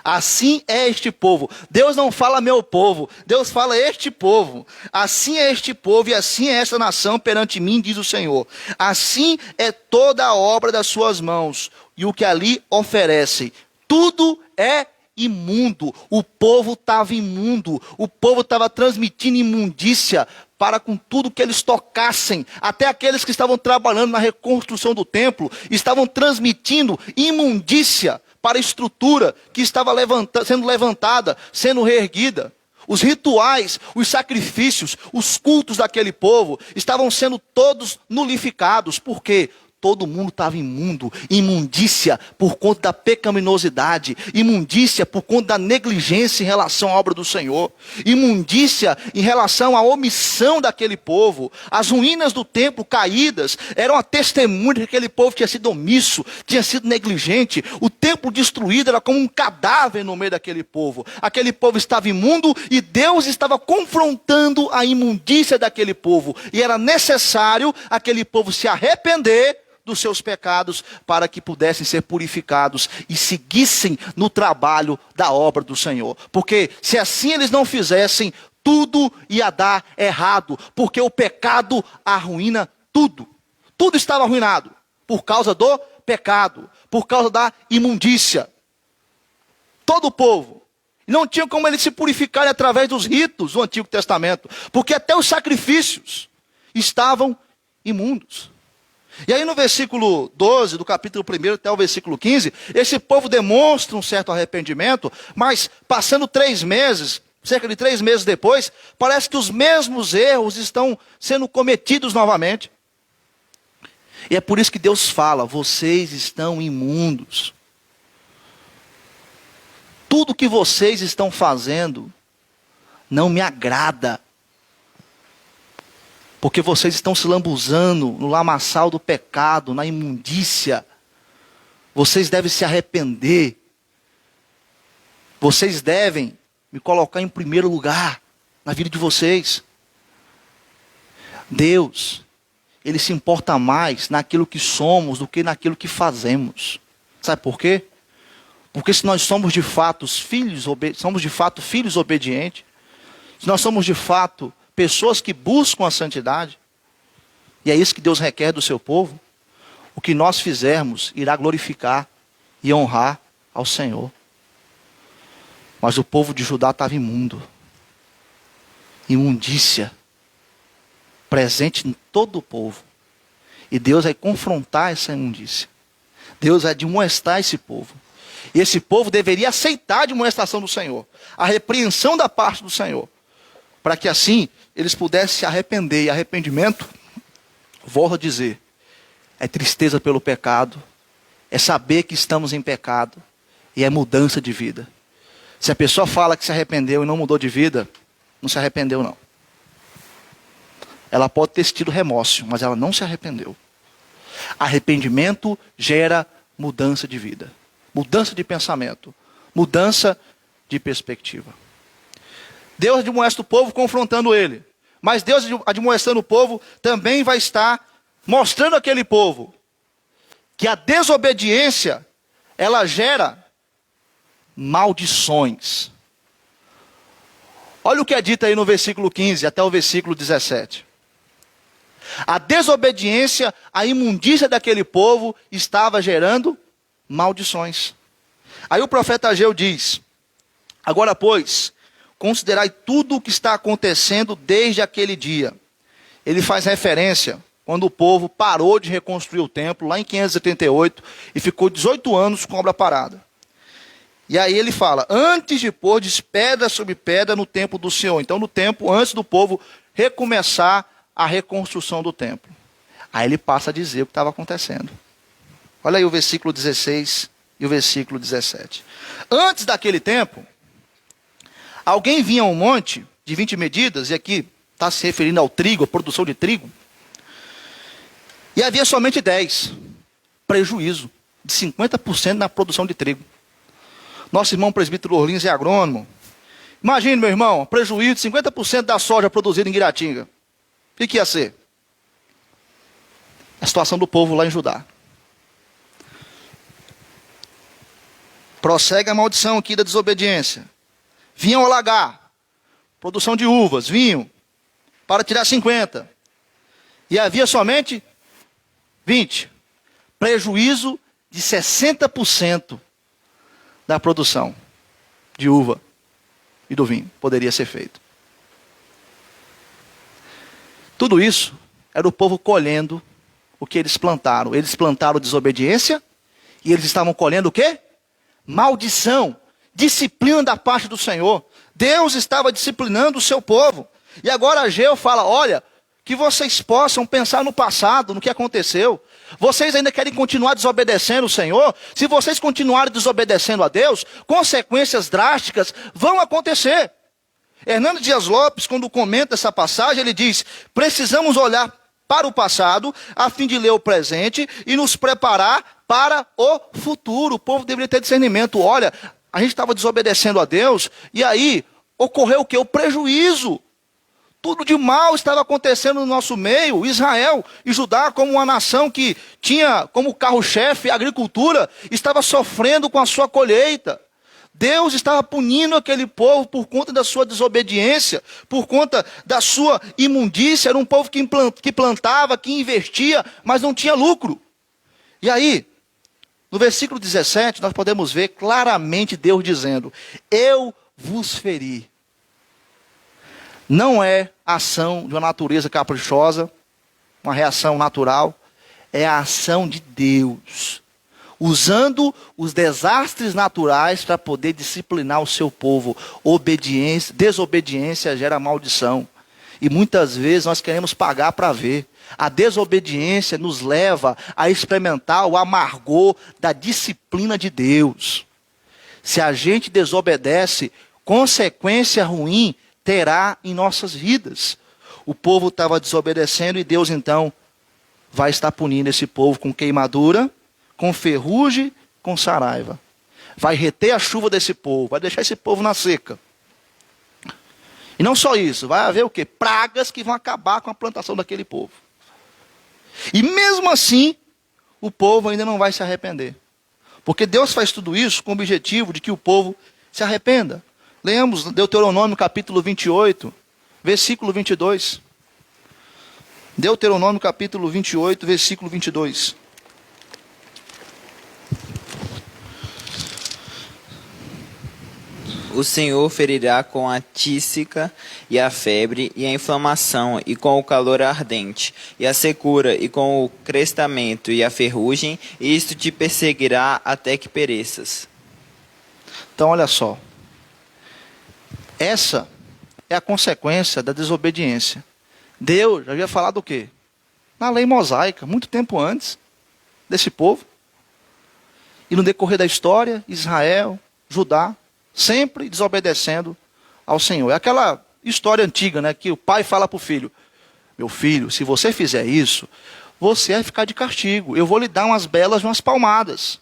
Assim é este povo. Deus não fala meu povo, Deus fala este povo. Assim é este povo e assim é esta nação perante mim, diz o Senhor. Assim é toda a obra das suas mãos e o que ali oferecem. Tudo é imundo. O povo estava imundo. O povo estava transmitindo imundícia para com tudo que eles tocassem. Até aqueles que estavam trabalhando na reconstrução do templo estavam transmitindo imundícia para a estrutura que estava sendo levantada, sendo reerguida. Os rituais, os sacrifícios, os cultos daquele povo estavam sendo todos nulificados. Por quê? todo mundo estava imundo, imundícia por conta da pecaminosidade, imundícia por conta da negligência em relação à obra do Senhor, imundícia em relação à omissão daquele povo. As ruínas do templo caídas eram a testemunha de que aquele povo tinha sido omisso, tinha sido negligente. O templo destruído era como um cadáver no meio daquele povo. Aquele povo estava imundo e Deus estava confrontando a imundícia daquele povo. E era necessário aquele povo se arrepender dos seus pecados para que pudessem ser purificados e seguissem no trabalho da obra do Senhor. Porque se assim eles não fizessem, tudo ia dar errado, porque o pecado arruína tudo. Tudo estava arruinado por causa do pecado, por causa da imundícia. Todo o povo. Não tinha como eles se purificarem através dos ritos do Antigo Testamento, porque até os sacrifícios estavam imundos. E aí no versículo 12 do capítulo 1 até o versículo 15, esse povo demonstra um certo arrependimento, mas passando 3 meses, cerca de 3 meses depois, parece que os mesmos erros estão sendo cometidos novamente. E é por isso que Deus fala: vocês estão imundos. Tudo que vocês estão fazendo não me agrada. Porque vocês estão se lambuzando no lamaçal do pecado, na imundícia. Vocês devem se arrepender. Vocês devem me colocar em primeiro lugar na vida de vocês. Deus, Ele se importa mais naquilo que somos do que naquilo que fazemos. Sabe por quê? Porque se nós somos de fato filhos obedientes, se nós somos de fato pessoas que buscam a santidade, e é isso que Deus requer do seu povo, o que nós fizermos irá glorificar e honrar ao Senhor. Mas o povo de Judá estava imundo, imundícia, presente em todo o povo. E Deus vai confrontar essa imundícia. Deus vai admoestar esse povo. E esse povo deveria aceitar a admoestação do Senhor, a repreensão da parte do Senhor, para que assim eles pudessem se arrepender. E arrependimento, volto a dizer, é tristeza pelo pecado, é saber que estamos em pecado, e é mudança de vida. Se a pessoa fala que se arrependeu e não mudou de vida, não se arrependeu não. Ela pode ter tido remorso, mas ela não se arrependeu. Arrependimento gera mudança de vida, mudança de pensamento, mudança de perspectiva. Deus admoesta o povo confrontando ele. Mas Deus admoestando o povo também vai estar mostrando àquele povo que a desobediência, ela gera maldições. Olha o que é dito aí no versículo 15 até o versículo 17. A desobediência, a imundícia daquele povo estava gerando maldições. Aí o profeta Ageu diz: agora, pois, considerai tudo o que está acontecendo desde aquele dia. Ele faz referência quando o povo parou de reconstruir o templo, lá em 578, e ficou 18 anos com a obra parada. E aí ele fala: antes de pôr pedra sobre pedra no templo do Senhor. Então, no tempo, antes do povo recomeçar a reconstrução do templo. Aí ele passa a dizer o que estava acontecendo. Olha aí o versículo 16 e o versículo 17. Antes daquele tempo, alguém vinha a um monte de 20 medidas, e aqui está se referindo ao trigo, a produção de trigo, e havia somente 10. Prejuízo de 50% na produção de trigo. Nosso irmão presbítero Orlins é agrônomo. Imagine, meu irmão, prejuízo de 50% da soja produzida em Guiratinga. O que ia ser? A situação do povo lá em Judá. Prossegue a maldição aqui da desobediência. Vinham alagar, produção de uvas, vinho, para tirar 50. E havia somente 20. Prejuízo de 60% da produção de uva e do vinho poderia ser feito. Tudo isso era o povo colhendo o que eles plantaram. Eles plantaram desobediência e eles estavam colhendo o quê? Maldição, disciplina da parte do Senhor. Deus estava disciplinando o seu povo. E agora Ageu fala: olha, que vocês possam pensar no passado, no que aconteceu. Vocês ainda querem continuar desobedecendo o Senhor? Se vocês continuarem desobedecendo a Deus, consequências drásticas vão acontecer. Hernando Dias Lopes, quando comenta essa passagem, ele diz: precisamos olhar para o passado, a fim de ler o presente e nos preparar para o futuro. O povo deveria ter discernimento. Olha, a gente estava desobedecendo a Deus, e aí ocorreu o quê? O prejuízo. Tudo de mal estava acontecendo no nosso meio. Israel e Judá, como uma nação que tinha como carro-chefe a agricultura, estava sofrendo com a sua colheita. Deus estava punindo aquele povo por conta da sua desobediência, por conta da sua imundícia. Era um povo que plantava, que investia, mas não tinha lucro. E aí, no versículo 17, nós podemos ver claramente Deus dizendo: eu vos feri. Não é ação de uma natureza caprichosa, uma reação natural, é a ação de Deus, usando os desastres naturais para poder disciplinar o seu povo. Desobediência gera maldição. E muitas vezes nós queremos pagar para ver. A desobediência nos leva a experimentar o amargor da disciplina de Deus. Se a gente desobedece, consequência ruim terá em nossas vidas. O povo estava desobedecendo e Deus então vai estar punindo esse povo com queimadura, com ferrugem, com saraiva. Vai reter a chuva desse povo, vai deixar esse povo na seca. E não só isso, vai haver o quê? Pragas que vão acabar com a plantação daquele povo. E mesmo assim, o povo ainda não vai se arrepender. Porque Deus faz tudo isso com o objetivo de que o povo se arrependa. Leamos Deuteronômio capítulo 28, versículo 22. Deuteronômio capítulo 28, versículo 22. O Senhor ferirá com a tísica e a febre e a inflamação e com o calor ardente e a secura e com o crestamento e a ferrugem, e isto te perseguirá até que pereças. Então olha só. Essa é a consequência da desobediência. Deus já havia falado o quê? Na lei mosaica, muito tempo antes desse povo. E no decorrer da história, Israel, Judá, sempre desobedecendo ao Senhor. É aquela história antiga, né, que o pai fala para o filho: meu filho, se você fizer isso, você vai ficar de castigo. Eu vou lhe dar umas belas, umas palmadas.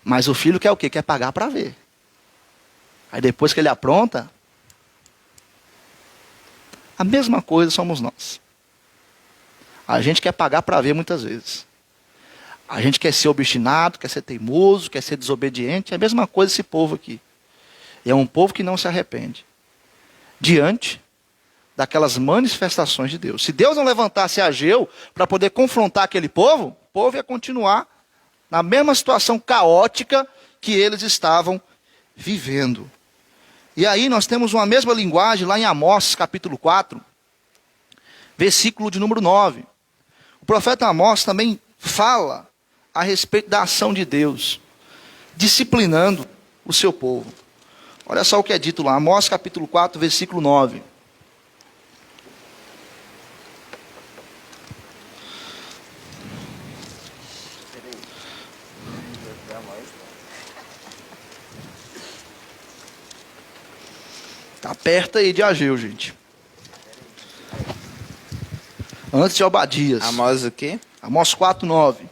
Mas o filho quer o quê? Quer pagar para ver. Aí depois que ele apronta, a mesma coisa somos nós. A gente quer pagar para ver muitas vezes. A gente quer ser obstinado, quer ser teimoso, quer ser desobediente. É a mesma coisa esse povo aqui. E é um povo que não se arrepende diante daquelas manifestações de Deus. Se Deus não levantasse Ageu para poder confrontar aquele povo, o povo ia continuar na mesma situação caótica que eles estavam vivendo. E aí nós temos uma mesma linguagem lá em Amós, capítulo 4, versículo de número 9. O profeta Amós também fala a respeito da ação de Deus, disciplinando o seu povo. Olha só o que é dito lá, Amós capítulo 4, versículo 9. Está perto aí de Ageu, gente. Antes de Obadias. Amós o quê? Amós 4, 9.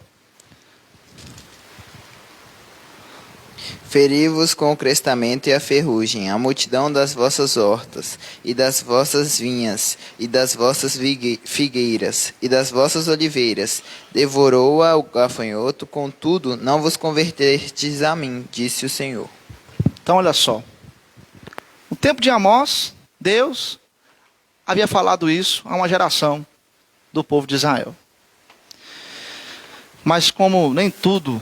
Feri-vos com o crestamento e a ferrugem, a multidão das vossas hortas, e das vossas vinhas, e das vossas figueiras, e das vossas oliveiras. Devorou-a o gafanhoto, contudo não vos convertestes a mim, disse o Senhor. Então olha só. No tempo de Amós, Deus havia falado isso a uma geração do povo de Israel. Mas como nem tudo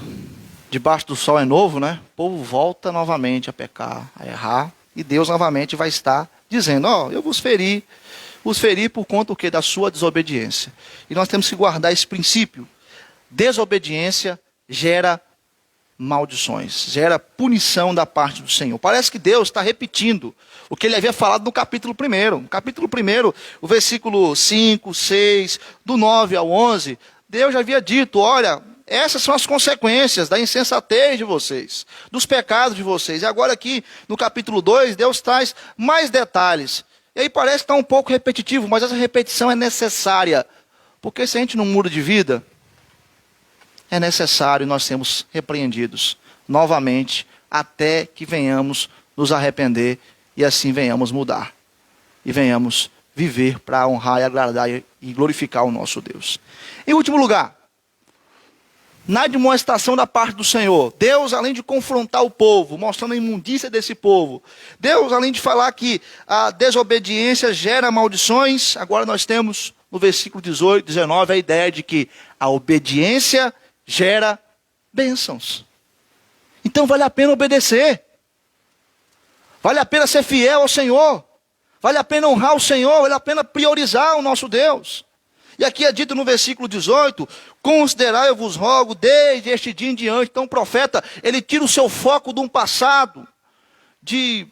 debaixo do sol é novo, né? O povo volta novamente a pecar, a errar. E Deus novamente vai estar dizendo: ó, eu vos feri por conta do quê? Da sua desobediência. E nós temos que guardar esse princípio. Desobediência gera maldições, gera punição da parte do Senhor. Parece que Deus está repetindo o que ele havia falado no capítulo 1. No capítulo 1, o versículo 5, 6, do 9 ao 11, Deus já havia dito, olha, essas são as consequências da insensatez de vocês, dos pecados de vocês. E agora aqui no capítulo 2, Deus traz mais detalhes. E aí parece que está um pouco repetitivo, mas essa repetição é necessária. Porque se a gente não muda de vida, é necessário nós sermos repreendidos novamente, até que venhamos nos arrepender e assim venhamos mudar. E venhamos viver para honrar e agradar e glorificar o nosso Deus. Em último lugar, na demonstração da parte do Senhor, Deus, além de confrontar o povo, mostrando a imundícia desse povo, Deus, além de falar que a desobediência gera maldições, agora nós temos no versículo 18, 19, a ideia de que a obediência gera bênçãos. Então vale a pena obedecer. Vale a pena ser fiel ao Senhor. Vale a pena honrar o Senhor. Vale a pena priorizar o nosso Deus. E aqui é dito no versículo 18, considerai, eu vos rogo, desde este dia em diante. Então o profeta, ele tira o seu foco de um passado de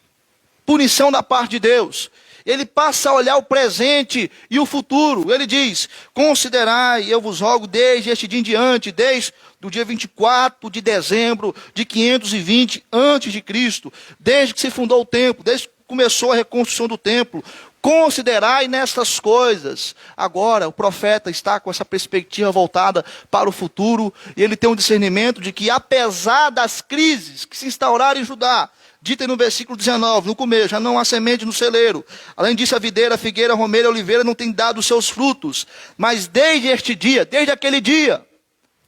punição da parte de Deus. Ele passa a olhar o presente e o futuro. Ele diz, considerai, eu vos rogo, desde este dia em diante, desde do dia 24 de dezembro de 520 a.C., desde que se fundou o templo, desde que começou a reconstrução do templo, considerai nestas coisas. Agora o profeta está com essa perspectiva voltada para o futuro, e ele tem um discernimento de que apesar das crises que se instauraram em Judá, dita no versículo 19, no começo, já não há semente no celeiro. Além disso, a videira, a figueira, a romeira, a oliveira não tem dado os seus frutos. Mas desde este dia, desde aquele dia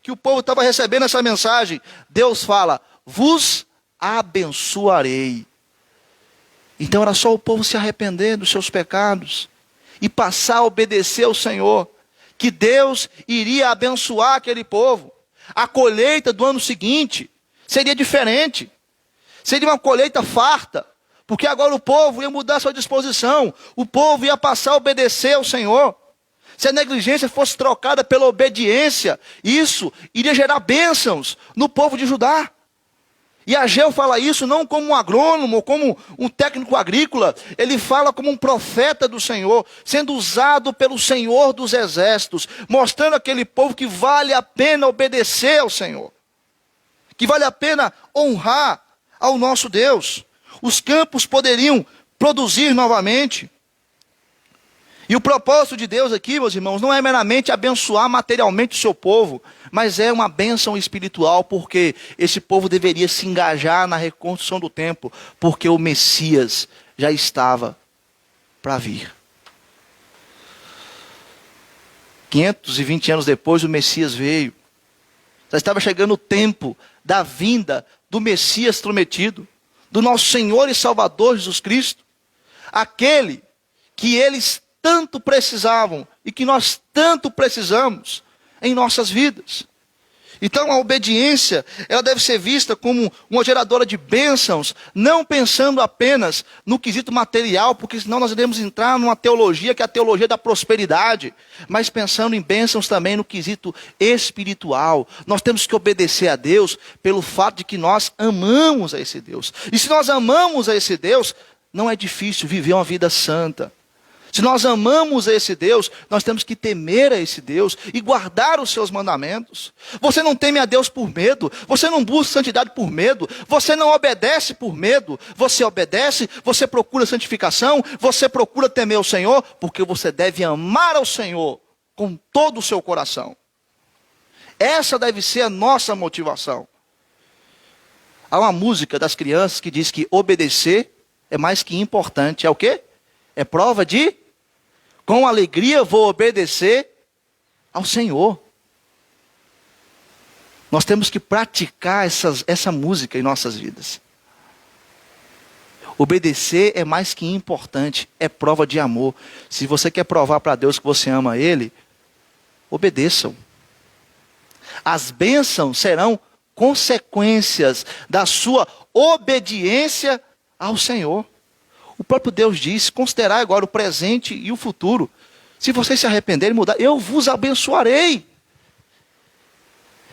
que o povo estava recebendo essa mensagem, Deus fala, vos abençoarei. Então era só o povo se arrepender dos seus pecados e passar a obedecer ao Senhor, que Deus iria abençoar aquele povo. A colheita do ano seguinte seria diferente. Seria uma colheita farta, porque agora o povo ia mudar sua disposição, o povo ia passar a obedecer ao Senhor. Se a negligência fosse trocada pela obediência, isso iria gerar bênçãos no povo de Judá. E Ageu fala isso não como um agrônomo, ou como um técnico agrícola, ele fala como um profeta do Senhor, sendo usado pelo Senhor dos exércitos, mostrando àquele povo que vale a pena obedecer ao Senhor, que vale a pena honrar ao nosso Deus. Os campos poderiam produzir novamente. E o propósito de Deus aqui, meus irmãos, não é meramente abençoar materialmente o seu povo, mas é uma bênção espiritual, porque esse povo deveria se engajar na reconstrução do templo, porque o Messias já estava para vir. 520 anos depois, o Messias veio. Já estava chegando o tempo da vinda do Messias prometido, do nosso Senhor e Salvador Jesus Cristo, aquele que eles tanto precisavam e que nós tanto precisamos em nossas vidas. Então a obediência, ela deve ser vista como uma geradora de bênçãos, não pensando apenas no quesito material, porque senão nós iremos entrar numa teologia que é a teologia da prosperidade, mas pensando em bênçãos também no quesito espiritual. Nós temos que obedecer a Deus pelo fato de que nós amamos a esse Deus. E se nós amamos a esse Deus, não é difícil viver uma vida santa. Se nós amamos a esse Deus, nós temos que temer a esse Deus e guardar os seus mandamentos. Você não teme a Deus por medo, você não busca santidade por medo, você não obedece por medo, você obedece, você procura santificação, você procura temer o Senhor, porque você deve amar ao Senhor com todo o seu coração. Essa deve ser a nossa motivação. Há uma música das crianças que diz que obedecer é mais que importante. É o quê? É prova de... Com alegria vou obedecer ao Senhor. Nós temos que praticar essa música em nossas vidas. Obedecer é mais que importante, é prova de amor. Se você quer provar para Deus que você ama Ele, obedeçam. As bênçãos serão consequências da sua obediência ao Senhor. O próprio Deus diz, considerai agora o presente e o futuro. Se vocês se arrependerem e mudar, eu vos abençoarei.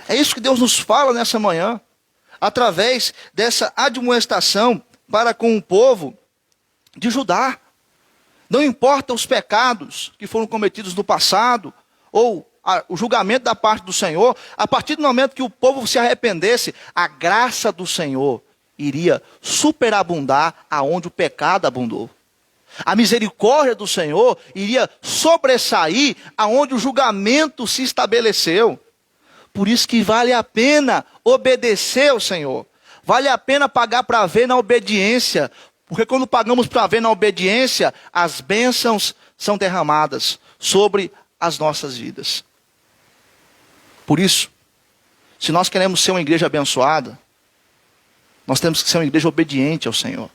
É isso que Deus nos fala nessa manhã, através dessa admoestação para com o povo de Judá. Não importa os pecados que foram cometidos no passado, ou o julgamento da parte do Senhor, a partir do momento que o povo se arrependesse, a graça do Senhor iria superabundar aonde o pecado abundou. A misericórdia do Senhor iria sobressair aonde o julgamento se estabeleceu. Por isso que vale a pena obedecer ao Senhor. Vale a pena pagar para ver na obediência. Porque quando pagamos para ver na obediência, as bênçãos são derramadas sobre as nossas vidas. Por isso, se nós queremos ser uma igreja abençoada, nós temos que ser uma igreja obediente ao Senhor.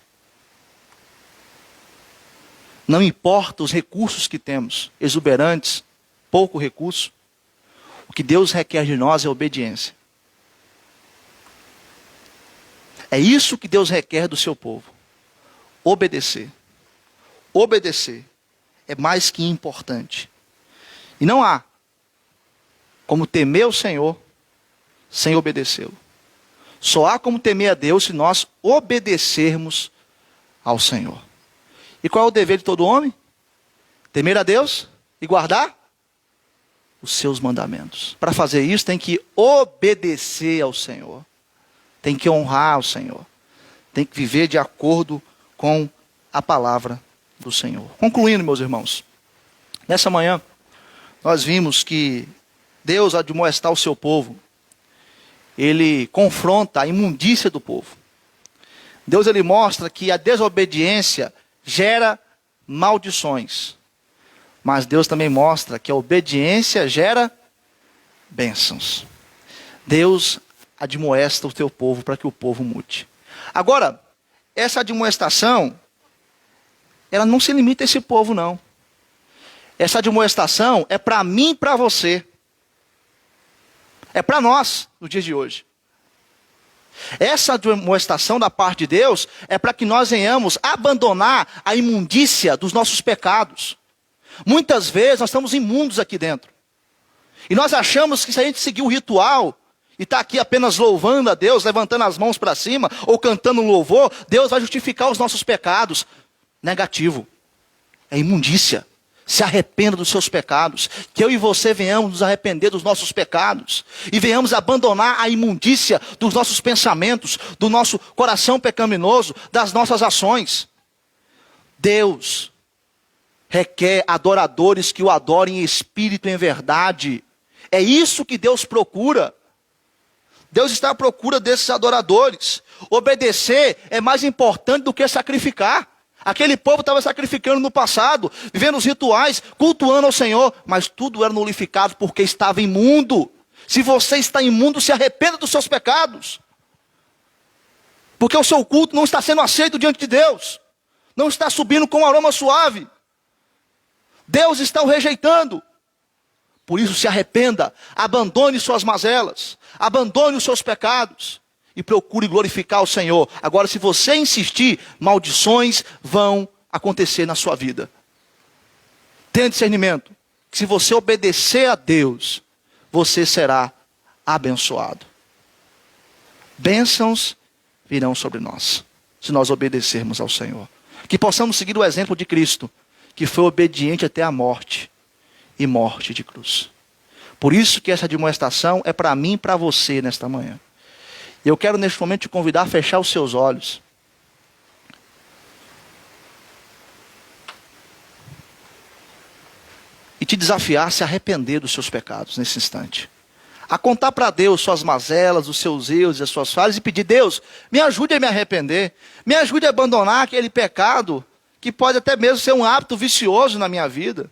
Não importa os recursos que temos, exuberantes, pouco recurso, o que Deus requer de nós é obediência. É isso que Deus requer do seu povo. Obedecer. Obedecer é mais que importante. E não há como temer o Senhor sem obedecê-lo. Só há como temer a Deus se nós obedecermos ao Senhor. E qual é o dever de todo homem? Temer a Deus e guardar os seus mandamentos. Para fazer isso tem que obedecer ao Senhor. Tem que honrar ao Senhor. Tem que viver de acordo com a palavra do Senhor. Concluindo, meus irmãos. Nessa manhã, nós vimos que Deus, ao admoestar o seu povo, Ele confronta a imundícia do povo. Deus, Ele mostra que a desobediência gera maldições. Mas Deus também mostra que a obediência gera bênçãos. Deus admoesta o teu povo para que o povo mude. Agora, essa admoestação, ela não se limita a esse povo, não. Essa admoestação é para mim e para você. É para nós, no dia de hoje. Essa admoestação da parte de Deus é para que nós venhamos abandonar a imundícia dos nossos pecados. Muitas vezes nós estamos imundos aqui dentro. E nós achamos que se a gente seguir o ritual e está aqui apenas louvando a Deus, levantando as mãos para cima ou cantando um louvor, Deus vai justificar os nossos pecados. Negativo. É imundícia. Se arrependa dos seus pecados. Que eu e você venhamos nos arrepender dos nossos pecados. E venhamos abandonar a imundícia dos nossos pensamentos, do nosso coração pecaminoso, das nossas ações. Deus requer adoradores que o adorem em espírito e em verdade. É isso que Deus procura. Deus está à procura desses adoradores. Obedecer é mais importante do que sacrificar. Aquele povo estava sacrificando no passado, vivendo os rituais, cultuando ao Senhor, mas tudo era nulificado porque estava imundo. Se você está imundo, se arrependa dos seus pecados. Porque o seu culto não está sendo aceito diante de Deus. Não está subindo com um aroma suave. Deus está o rejeitando. Por isso se arrependa, abandone suas mazelas, abandone os seus pecados. E procure glorificar o Senhor. Agora, se você insistir, maldições vão acontecer na sua vida. Tenha discernimento. Que se você obedecer a Deus, você será abençoado. Bênçãos virão sobre nós, se nós obedecermos ao Senhor. Que possamos seguir o exemplo de Cristo, que foi obediente até a morte, e morte de cruz. Por isso que essa admoestação é para mim e para você nesta manhã. Eu quero neste momento te convidar a fechar os seus olhos. E te desafiar a se arrepender dos seus pecados nesse instante. A contar para Deus suas mazelas, os seus erros e as suas falhas e pedir: Deus, me ajude a me arrepender. Me ajude a abandonar aquele pecado que pode até mesmo ser um hábito vicioso na minha vida.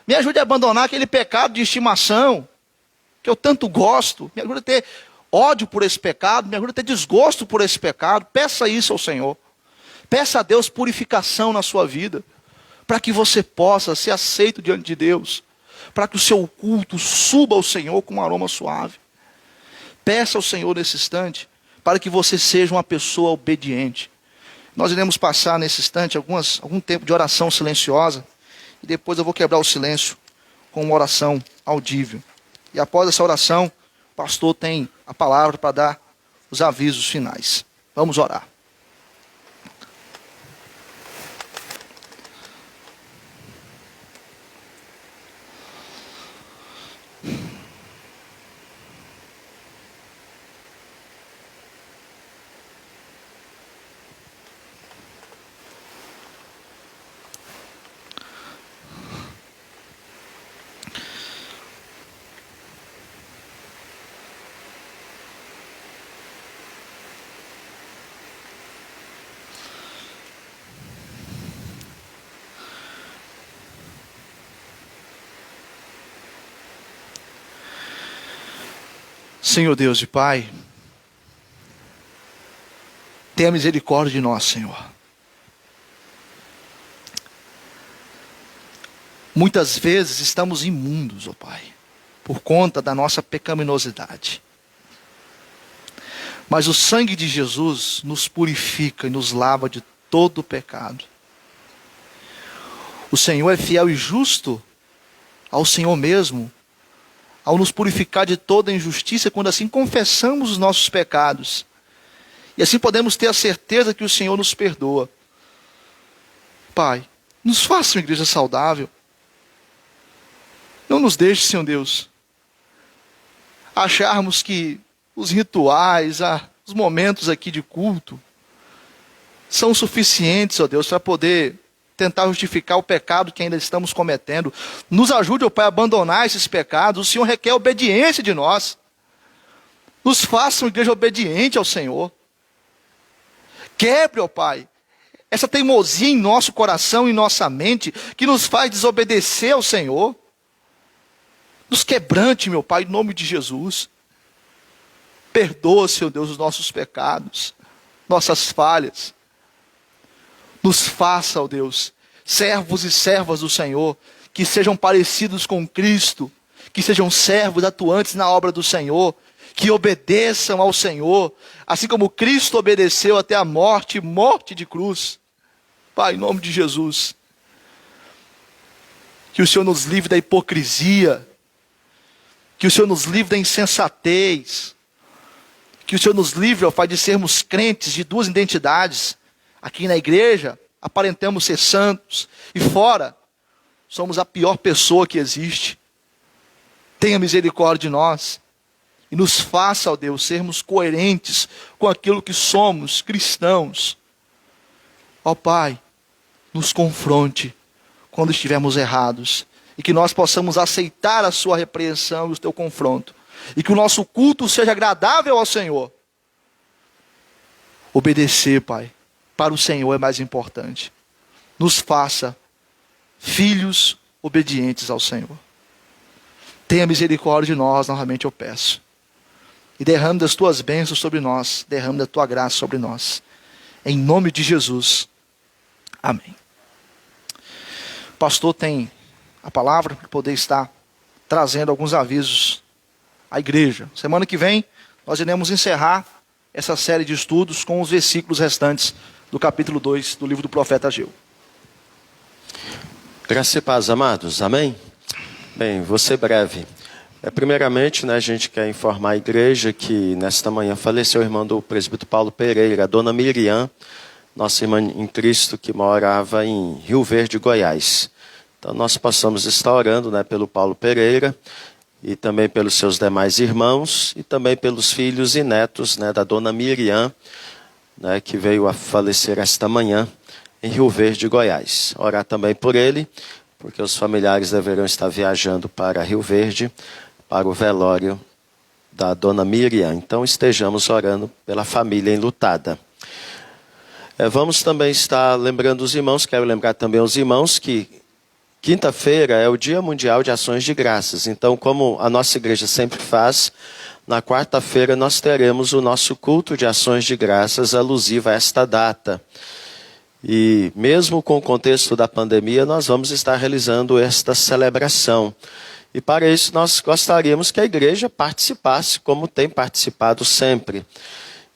Me ajude a abandonar aquele pecado de estimação que eu tanto gosto. Me ajude a ter ódio por esse pecado, me ajuda a ter desgosto por esse pecado. Peça isso ao Senhor. Peça a Deus purificação na sua vida, para que você possa ser aceito diante de Deus, para que o seu culto suba ao Senhor com um aroma suave. Peça ao Senhor nesse instante, para que você seja uma pessoa obediente. Nós iremos passar nesse instante algum tempo de oração silenciosa, e depois eu vou quebrar o silêncio com uma oração audível. E após essa oração, o pastor tem a palavra para dar os avisos finais. Vamos orar. Senhor Deus e Pai, tenha misericórdia de nós, Senhor. Muitas vezes estamos imundos, ó Pai, por conta da nossa pecaminosidade. Mas o sangue de Jesus nos purifica e nos lava de todo o pecado. O Senhor é fiel e justo ao Senhor mesmo, ao nos purificar de toda injustiça, quando assim confessamos os nossos pecados. E assim podemos ter a certeza que o Senhor nos perdoa. Pai, nos faça uma igreja saudável. Não nos deixe, Senhor Deus, acharmos que os rituais, os momentos aqui de culto, são suficientes, ó Deus, para poder tentar justificar o pecado que ainda estamos cometendo. Nos ajude, ó Pai, a abandonar esses pecados. O Senhor requer obediência de nós. Nos faça uma igreja obediente ao Senhor. Quebre, ó Pai, essa teimosia em nosso coração e em nossa mente, que nos faz desobedecer ao Senhor. Nos quebrante, meu Pai, em nome de Jesus. Perdoa, Senhor Deus, os nossos pecados, nossas falhas. Nos faça, ó Deus, servos e servas do Senhor, que sejam parecidos com Cristo, que sejam servos atuantes na obra do Senhor, que obedeçam ao Senhor, assim como Cristo obedeceu até a morte, morte de cruz. Pai, em nome de Jesus, que o Senhor nos livre da hipocrisia, que o Senhor nos livre da insensatez, que o Senhor nos livre, ó Pai, de sermos crentes de duas identidades. Aqui na igreja, aparentamos ser santos, e fora, somos a pior pessoa que existe. Tenha misericórdia de nós, e nos faça, ó Deus, sermos coerentes com aquilo que somos, cristãos. Ó Pai, nos confronte quando estivermos errados, e que nós possamos aceitar a sua repreensão e o teu confronto, e que o nosso culto seja agradável ao Senhor. Obedecer, Pai, para o Senhor é mais importante. Nos faça filhos obedientes ao Senhor. Tenha misericórdia de nós, novamente eu peço. E derrame das tuas bênçãos sobre nós, derrame da tua graça sobre nós. Em nome de Jesus. Amém. O pastor tem a palavra para poder estar trazendo alguns avisos à igreja. Semana que vem, nós iremos encerrar essa série de estudos com os versículos restantes do capítulo 2 do livro do profeta Ageu. Graça e paz, amados. Amém? Bem, vou ser breve. Primeiramente, a gente quer informar a igreja que nesta manhã faleceu o irmão do presbítero Paulo Pereira, a dona Miriam, nossa irmã em Cristo, que morava em Rio Verde, Goiás. Então, nós possamos estar orando pelo Paulo Pereira e também pelos seus demais irmãos e também pelos filhos e netos da dona Miriam, que veio a falecer esta manhã em Rio Verde, Goiás. Orar também por ele, porque os familiares deverão estar viajando para Rio Verde, para o velório da dona Miriam. Então, estejamos orando pela família enlutada. Vamos também estar lembrando os irmãos, quero lembrar também os irmãos que quinta-feira é o Dia Mundial de Ações de Graças. Então, como a nossa igreja sempre faz, na quarta-feira nós teremos o nosso culto de ações de graças alusivo a esta data. E mesmo com o contexto da pandemia, nós vamos estar realizando esta celebração. E para isso nós gostaríamos que a igreja participasse, como tem participado sempre.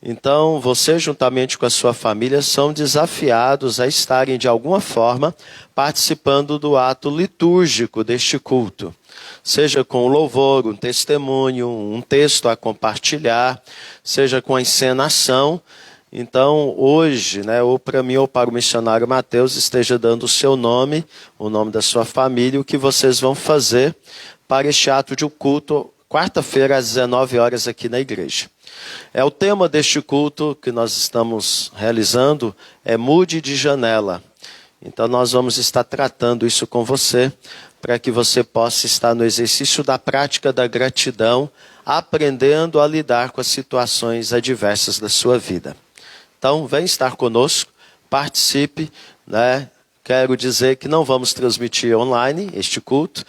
Então, você juntamente com a sua família são desafiados a estarem de alguma forma participando do ato litúrgico deste culto. Seja com louvor, um testemunho, um texto a compartilhar, seja com a encenação. Então, hoje, ou para mim ou para o missionário Mateus, esteja dando o seu nome, o nome da sua família, o que vocês vão fazer para este ato de culto, quarta-feira às 19 horas aqui na igreja. O tema deste culto que nós estamos realizando é Mude de Janela. Então nós vamos estar tratando isso com você, para que você possa estar no exercício da prática da gratidão, aprendendo a lidar com as situações adversas da sua vida. Então vem estar conosco, participe, Quero dizer que não vamos transmitir online este culto,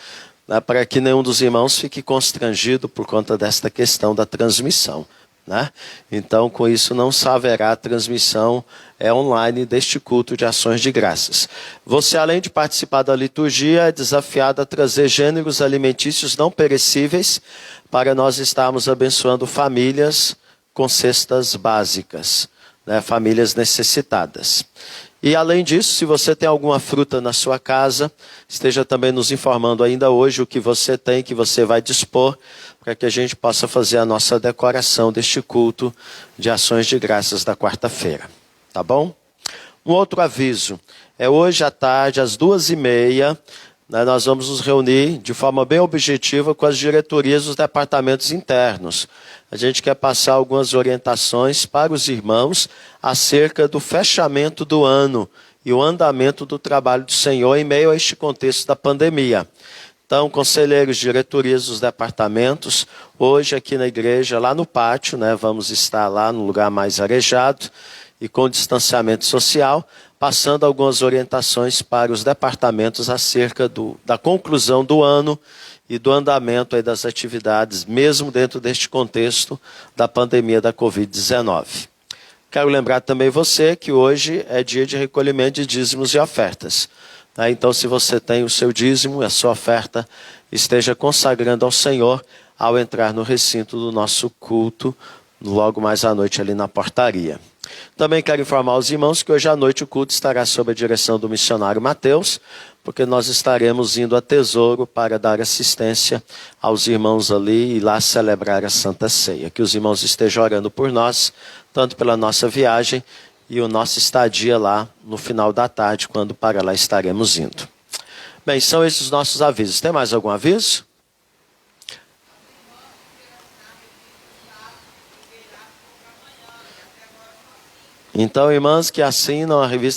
né, para que nenhum dos irmãos fique constrangido por conta desta questão da transmissão, né? Então, com isso, não haverá transmissão online deste culto de ações de graças. Você, além de participar da liturgia, é desafiado a trazer gêneros alimentícios não perecíveis para nós estarmos abençoando famílias com cestas básicas, né, famílias necessitadas. E além disso, se você tem alguma fruta na sua casa, esteja também nos informando ainda hoje o que você tem, que você vai dispor, para que a gente possa fazer a nossa decoração deste culto de ações de graças da quarta-feira. Tá bom? Um outro aviso, é hoje à tarde, às 14h30, né, nós vamos nos reunir de forma bem objetiva com as diretorias dos departamentos internos. A gente quer passar algumas orientações para os irmãos acerca do fechamento do ano e o andamento do trabalho do Senhor em meio a este contexto da pandemia. Então, conselheiros, diretorias dos departamentos, hoje aqui na igreja, lá no pátio, né, vamos estar lá no lugar mais arejado e com distanciamento social, passando algumas orientações para os departamentos acerca da conclusão do ano e do andamento aí das atividades, mesmo dentro deste contexto da pandemia da Covid-19. Quero lembrar também você que hoje é dia de recolhimento de dízimos e ofertas. Então, se você tem o seu dízimo e a sua oferta, esteja consagrando ao Senhor ao entrar no recinto do nosso culto, logo mais à noite ali na portaria. Também quero informar os irmãos que hoje à noite o culto estará sob a direção do missionário Mateus, porque nós estaremos indo a Tesouro para dar assistência aos irmãos ali e lá celebrar a Santa Ceia. Que os irmãos estejam orando por nós, tanto pela nossa viagem e o nosso estadia lá no final da tarde, quando para lá estaremos indo. Bem, são esses os nossos avisos. Tem mais algum aviso? Então, irmãs que assinam a revista